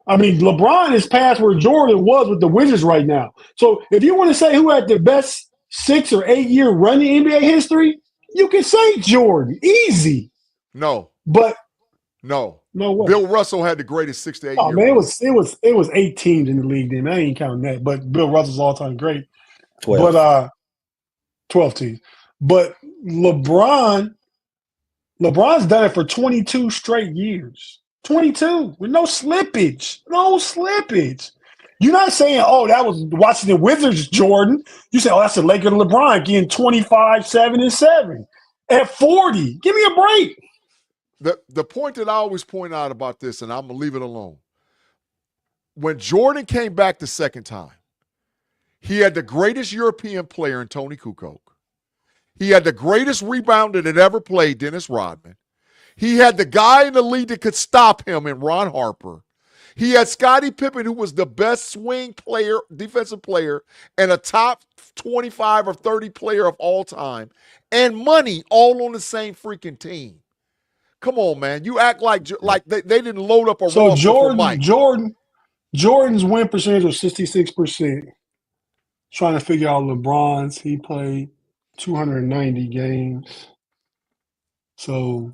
I mean, LeBron is past where Jordan was with the Wizards right now. So if you want to say who had the best 6 or 8 year run in NBA history, you can say Jordan. Easy. No. But no way. Bill Russell had the greatest 6 to 8 Oh year man, run. it was 8 teams in the league then. I ain't counting that. But Bill Russell's all time great. 12. But 12 teams. But LeBron's done it for 22 straight years. 22 with no slippage. No slippage. You're not saying, oh, that was Washington Wizards, Jordan. You say, oh, that's the Lakers LeBron getting 25, 7, and 7 at 40. Give me a break. The point that I always point out about this, and I'm going to leave it alone. When Jordan came back the second time, he had the greatest European player in Tony Kukoc. He had the greatest rebounder that ever played, Dennis Rodman. He had the guy in the league that could stop him in Ron Harper. He had Scottie Pippen, who was the best swing player, defensive player, and a top 25 or 30 player of all time, and money all on the same freaking team. Come on, man. You act like they didn't load up a roster for Mike. Jordan's win percentage was 66%. Trying to figure out LeBron's. He played 290 games. So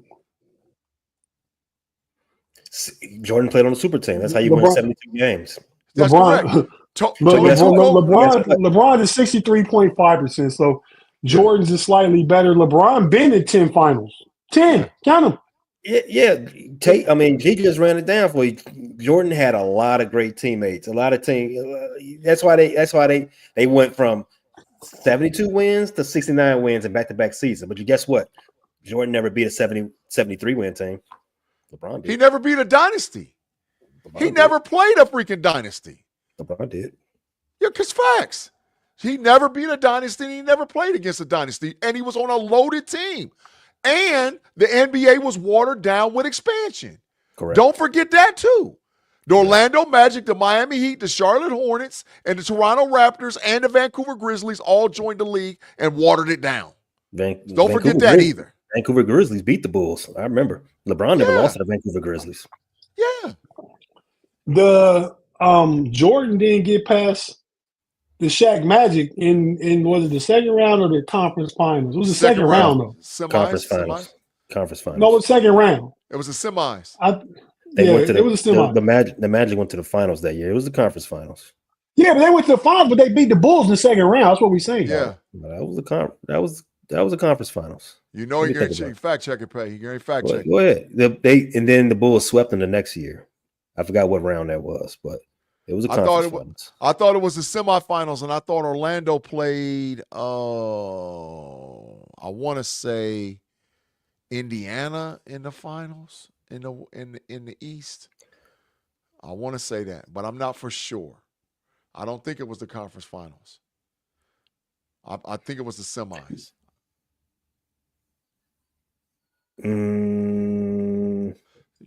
Jordan played on the super team. That's how you win 72 games. That's LeBron, correct. LeBron is 63.5%. So Jordan's is slightly better. LeBron been in 10 finals. 10. Count them. Yeah. I mean, he just ran it down for you. Jordan had a lot of great teammates. A lot of teams. That's why they went from 72 wins to 69 wins in back-to-back season. But you guess what? Jordan never beat a 73 win team. LeBron did. He never beat a dynasty. He never played a freaking dynasty. LeBron did. Yeah, because facts. He never beat a dynasty, and he never played against a dynasty, and he was on a loaded team. And the NBA was watered down with expansion. Correct. Don't forget that, too. The Orlando Magic, the Miami Heat, the Charlotte Hornets, and the Toronto Raptors, and the Vancouver Grizzlies all joined the league and watered it down. Don't forget that either. Vancouver Grizzlies beat the Bulls. I remember. LeBron never lost to the Vancouver Grizzlies. Yeah. The Jordan didn't get past the Shaq Magic in was it the second round or the conference finals? It was the second round though. Conference finals. No, it was second round. It was the semis. It was a semi. The Magic went to the finals that year. It was the conference finals. Yeah, but they went to the finals, but they beat the Bulls in the second round. That's what we're saying. Yeah. That was the conference finals. You know you're going to fact check it, Pay. You're going to fact check. Go ahead. And then the Bulls swept them the next year. I forgot what round that was, but it was a conference finals. I thought it was the semifinals, and I thought Orlando played, I want to say Indiana in the finals in the East. I want to say that, but I'm not for sure. I don't think it was the conference finals. I think it was the semis.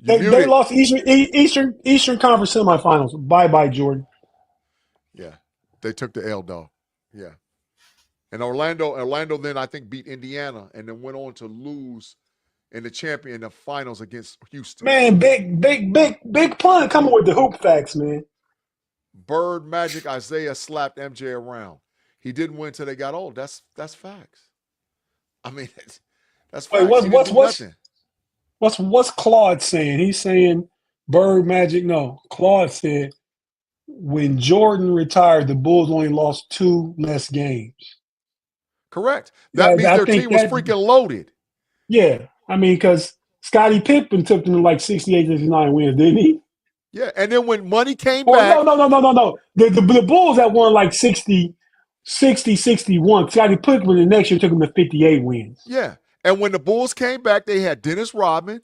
They lost Eastern Conference semifinals. Bye, Jordan. Yeah, they took the L, dog. Yeah, and Orlando then I think beat Indiana and then went on to lose in the finals against Houston. Man, big pun coming with the hoop facts, man. Bird, Magic, Isaiah slapped MJ around. He didn't win till they got old. That's facts. I mean, that's facts. What's Claude saying? He's saying Bird, Magic. No, Claude said when Jordan retired, the Bulls only lost 2 less games. Correct. That means their team was freaking loaded. Yeah, I mean, because Scottie Pippen took them to like 68, 69 wins, didn't he? Yeah, and then when money came back. No. The Bulls that won like 60, 61. Scottie Pippen the next year took them to 58 wins. Yeah, and when the Bulls came back, they had Dennis Rodman,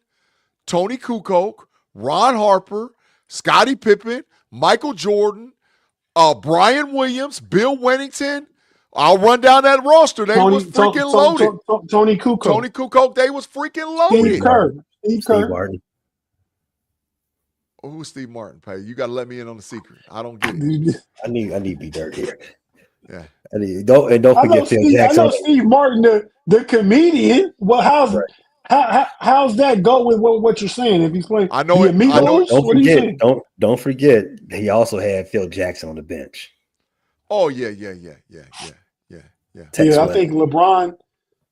Tony Kukoc, Ron Harper, Scottie Pippen, Michael Jordan, Brian Williams, Bill Wennington. I'll run down that roster. They was freaking loaded. Tony Kukoc. Tony Kukoc, they was freaking Steve loaded. Kerr. Steve Martin. Oh, who's Steve Martin? Pay, you got to let me in on the secret. I don't get it. I need B Dirt here. Yeah. Don't forget Phil Jackson. I know Steve Martin, the comedian. Well, how's that go with what you're saying? If he's playing, I know it. Don't forget. He also had Phil Jackson on the bench. Oh yeah. I think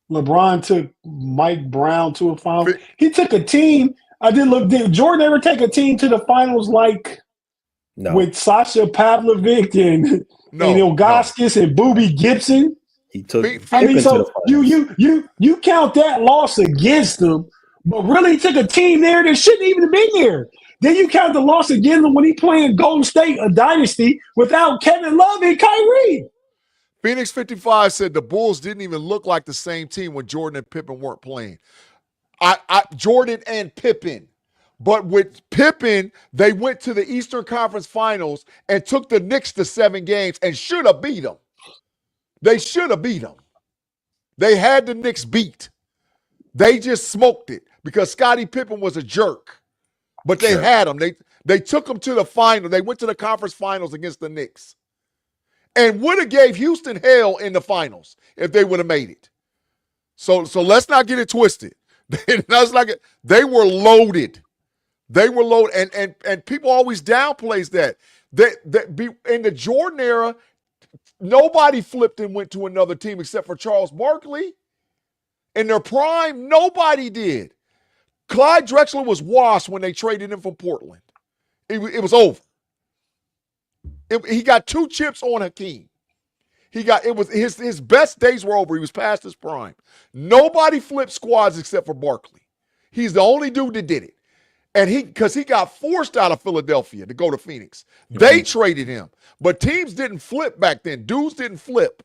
LeBron took Mike Brown to a final. He took a team. Did Jordan ever take a team to the finals with Sasha Pavlovic and Ilgauskas and Boobie Gibson? He took. To the finals. You count that loss against them, but really took a team there that shouldn't even have been there. Then you count the loss against them when he playing Golden State, a dynasty, without Kevin Love and Kyrie. Phoenix 55 said the Bulls didn't even look like the same team when Jordan and Pippen weren't playing. Jordan and Pippen. But with Pippen, they went to the Eastern Conference Finals and took the Knicks to 7 games and should have beat them. They should have beat them. They had the Knicks beat. They just smoked it because Scottie Pippen was a jerk. But they had them. They took them to the final. They went to the conference finals against the Knicks. And would have gave Houston hell in the finals if they would have made it. So let's not get it twisted. They were loaded. They were loaded. And people always downplays that. In the Jordan era, nobody flipped and went to another team except for Charles Barkley. In their prime, nobody did. Clyde Drexler was washed when they traded him from Portland. It was over. He got 2 chips on Hakeem. His best days were over. He was past his prime. Nobody flipped squads except for Barkley. He's the only dude that did it. And because he got forced out of Philadelphia to go to Phoenix. They traded him. But teams didn't flip back then. Dudes didn't flip.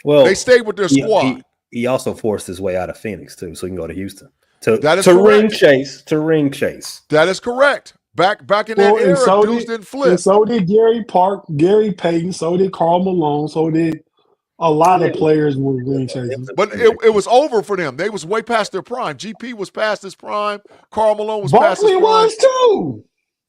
Well, they stayed with their squad. He also forced his way out of Phoenix, too, so he can go to Houston. To ring chase. That is correct. Back in that era, dudes didn't flip. And so did Gary Payton, so did Karl Malone, so did a lot of players were ring chasing. But it was over for them. They was way past their prime. GP was past his prime. Karl Malone was past his prime. Barkley was too.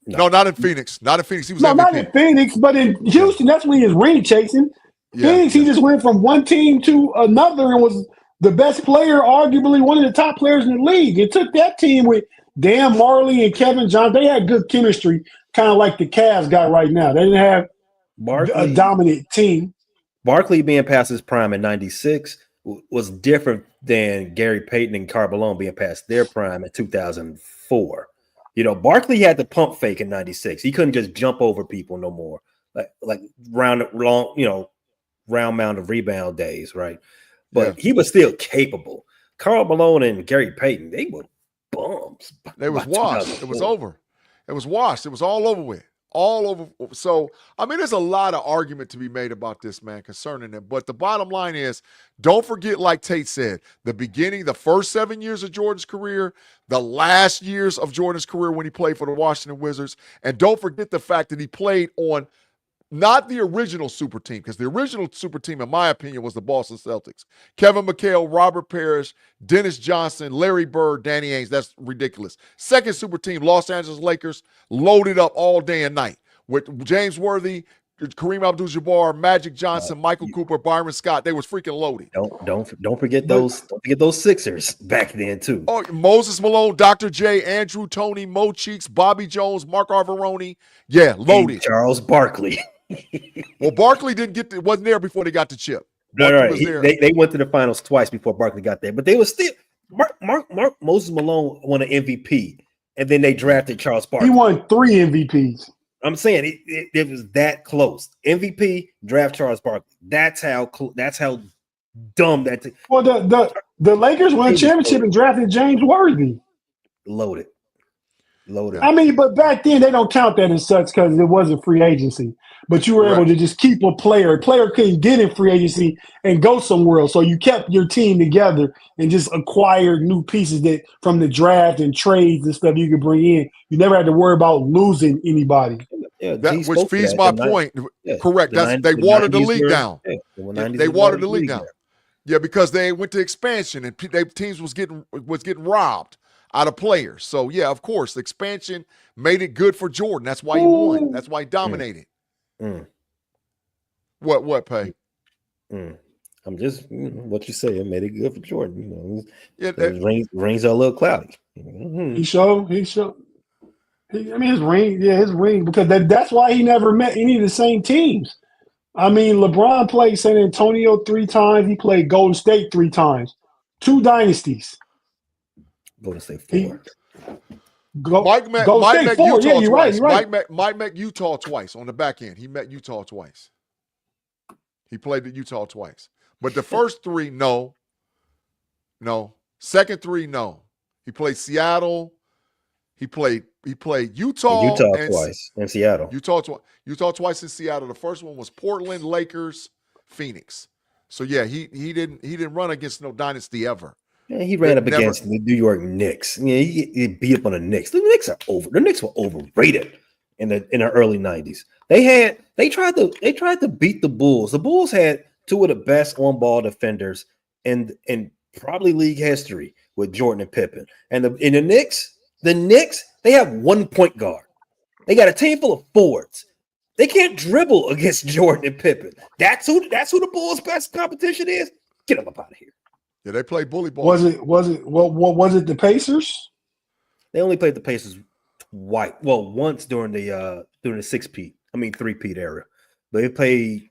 No, not in Phoenix. Not in Phoenix. He was MVP. Not in Phoenix, but in Houston, that's when he was ring chasing. Phoenix, he just went from one team to another and was the best player, arguably one of the top players in the league. It took that team with Dan Marley and Kevin Johnson. They had good chemistry, kind of like the Cavs got right now. They didn't have a dominant team. Barkley being past his prime in 96 was different than Gary Payton and Karl Malone being past their prime in 2004. Barkley had the pump fake in 96. He couldn't just jump over people no more. Like round mound of rebound days, right? But he was still capable. Karl Malone and Gary Payton, they were bums. They was washed. It was over. It was washed. It was all over with. All over. So, there's a lot of argument to be made about this, man, concerning them. But the bottom line is, don't forget, like Tate said, the first 7 years of Jordan's career, the last years of Jordan's career when he played for the Washington Wizards, and don't forget the fact that he played on not the original super team, because the original super team, in my opinion, was the Boston Celtics. Kevin McHale, Robert Parrish, Dennis Johnson, Larry Bird, Danny Ainge. That's ridiculous. Second super team, Los Angeles Lakers, loaded up all day and night with James Worthy, Kareem Abdul-Jabbar, Magic Johnson, Michael Cooper, Byron Scott. They was freaking loaded. Don't forget those. Don't forget those Sixers back then too. Oh, Moses Malone, Dr. J, Andrew Toney, Mo Cheeks, Bobby Jones, Mark Arvaroni. Yeah, loaded. And Charles Barkley. Well, Barkley wasn't there before they got the chip. Right. They went to the finals twice before Barkley got there, but they were still Moses Malone won an MVP, and then they drafted Charles Barkley. He won 3 MVPs. I'm saying it was that close. MVP, draft Charles Barkley. That's how dumb that. Well, the Lakers won a championship and drafted James Worthy. Loaded. But back then they don't count that as such because it wasn't free agency. But you were able to just keep a player. A player couldn't get in free agency and go somewhere else. So you kept your team together and just acquired new pieces that from the draft and trades and stuff you could bring in. You never had to worry about losing anybody. Yeah, That G which spoke to feeds that. my The point. yeah, Correct. the That's nine- they the watered the 90s league were- down. yeah, the They 90s they were watered the league down. there. Yeah, because they went to expansion and teams was getting robbed out of players. So yeah, of course, the expansion made it good for Jordan. That's why he won. That's why he dominated. Mm. What Pay? Mm. I'm just what you say. It made it good for Jordan. You know, Yeah, those rings are a little cloudy. He showed. I mean, his ring, because that's why he never met any of the same teams. I mean, LeBron played San Antonio 3 times. He played Golden State 3 times. 2 dynasties. Golden State 4. He Mike met Four. Utah Yeah, you're twice. right. Mike met Utah twice on the back end. He met Utah twice. He played at Utah twice. But the first 3, no. Second 3, no. He played Seattle. He played Utah and twice in Seattle. Utah twice in Seattle. The first one was Portland, Lakers, Phoenix. So yeah, he didn't run against no dynasty ever. Yeah, he ran up against the New York Knicks. Yeah, he beat up on the Knicks. The Knicks are over. The Knicks were overrated in the early 90s. They tried to beat the Bulls. The Bulls had 2 of the best on-ball defenders in probably league history with Jordan and Pippen. And the Knicks, they have 1 point guard. They got a team full of forwards. They can't dribble against Jordan and Pippen. That's who the Bulls' best competition is. Get them up out of here. Yeah, they played bully ball. Was it the Pacers? They only played the Pacers twice. Well, once during the 3-peat era. But I think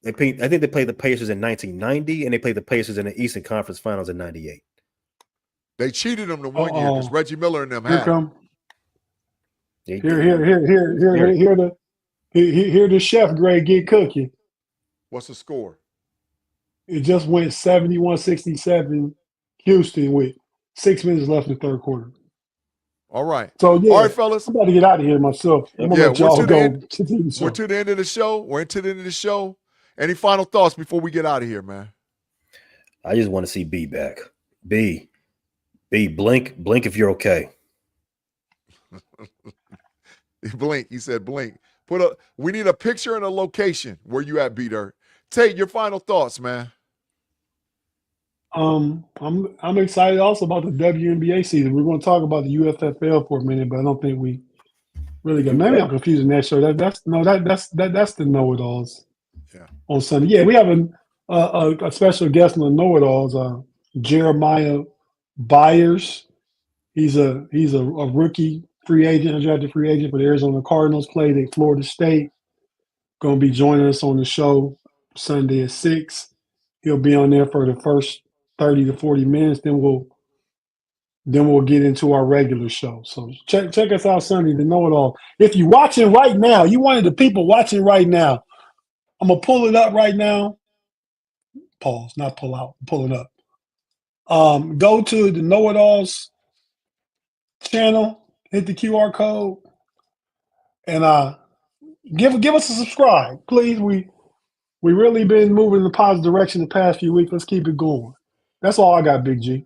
they played the Pacers in 1990, and they played the Pacers in the Eastern Conference Finals in 98. They cheated them the one year because Reggie Miller and them Here had. come. Here the chef grade get cooking. What's the score? It just went 71-67 Houston with 6 minutes left in the third quarter. All right. So yeah, all right, fellas. I'm about to get out of here myself. I'm gonna let y'all go. We're to the end of the show. We're into the end of the show. Any final thoughts before we get out of here, man? I just want to see B back. B, blink if you're okay. Blink. He said blink. We need a picture and a location where you at, B-Dirt. Tate, your final thoughts, man. I'm excited also about the WNBA season. We're going to talk about the UFFL for a minute, but I don't think we really got. Maybe I'm confusing that show. That's the Know-It-Alls. Yeah. On Sunday. Yeah, we have a special guest on the Know-It-Alls, Jeremiah Byers. He's a rookie free agent, undrafted free agent for the Arizona Cardinals. Played at Florida State. Going to be joining us on the show Sunday at 6. He'll be on there for the first 30 to 40 minutes. Then we'll get into our regular show. So check us out Sunday, the Know-It-All. If you're watching right now, you one of the people watching right now, I'm going to pull it up right now. Pause, not pull out. Pull it up. Go to the Know-It-Alls channel, hit the QR code, and give us a subscribe, please. We really been moving in the positive direction the past few weeks. Let's keep it going. That's all I got, Big G.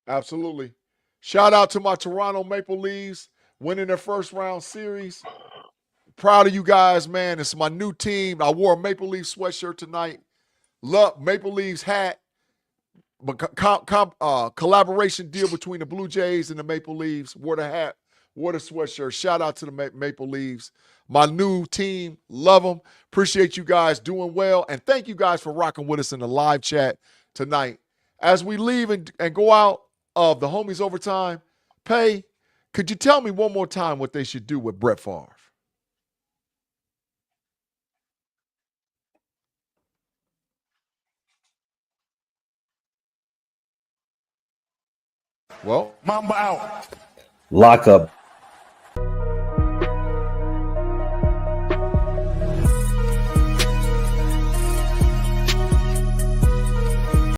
Absolutely. Shout out to my Toronto Maple Leafs winning their first round series. Proud of you guys, man. It's my new team. I wore a Maple Leaf sweatshirt tonight. Love Maple Leafs hat. Collaboration deal between the Blue Jays and the Maple Leafs. Wore the hat, wore the sweatshirt. Shout out to the Maple Leafs. My new team. Love them. Appreciate you guys doing well. And thank you guys for rocking with us in the live chat tonight. As we leave and go out of the Homies Overtime, Pay, could you tell me one more time what they should do with Brett Favre? Well, Mamba out. Lock up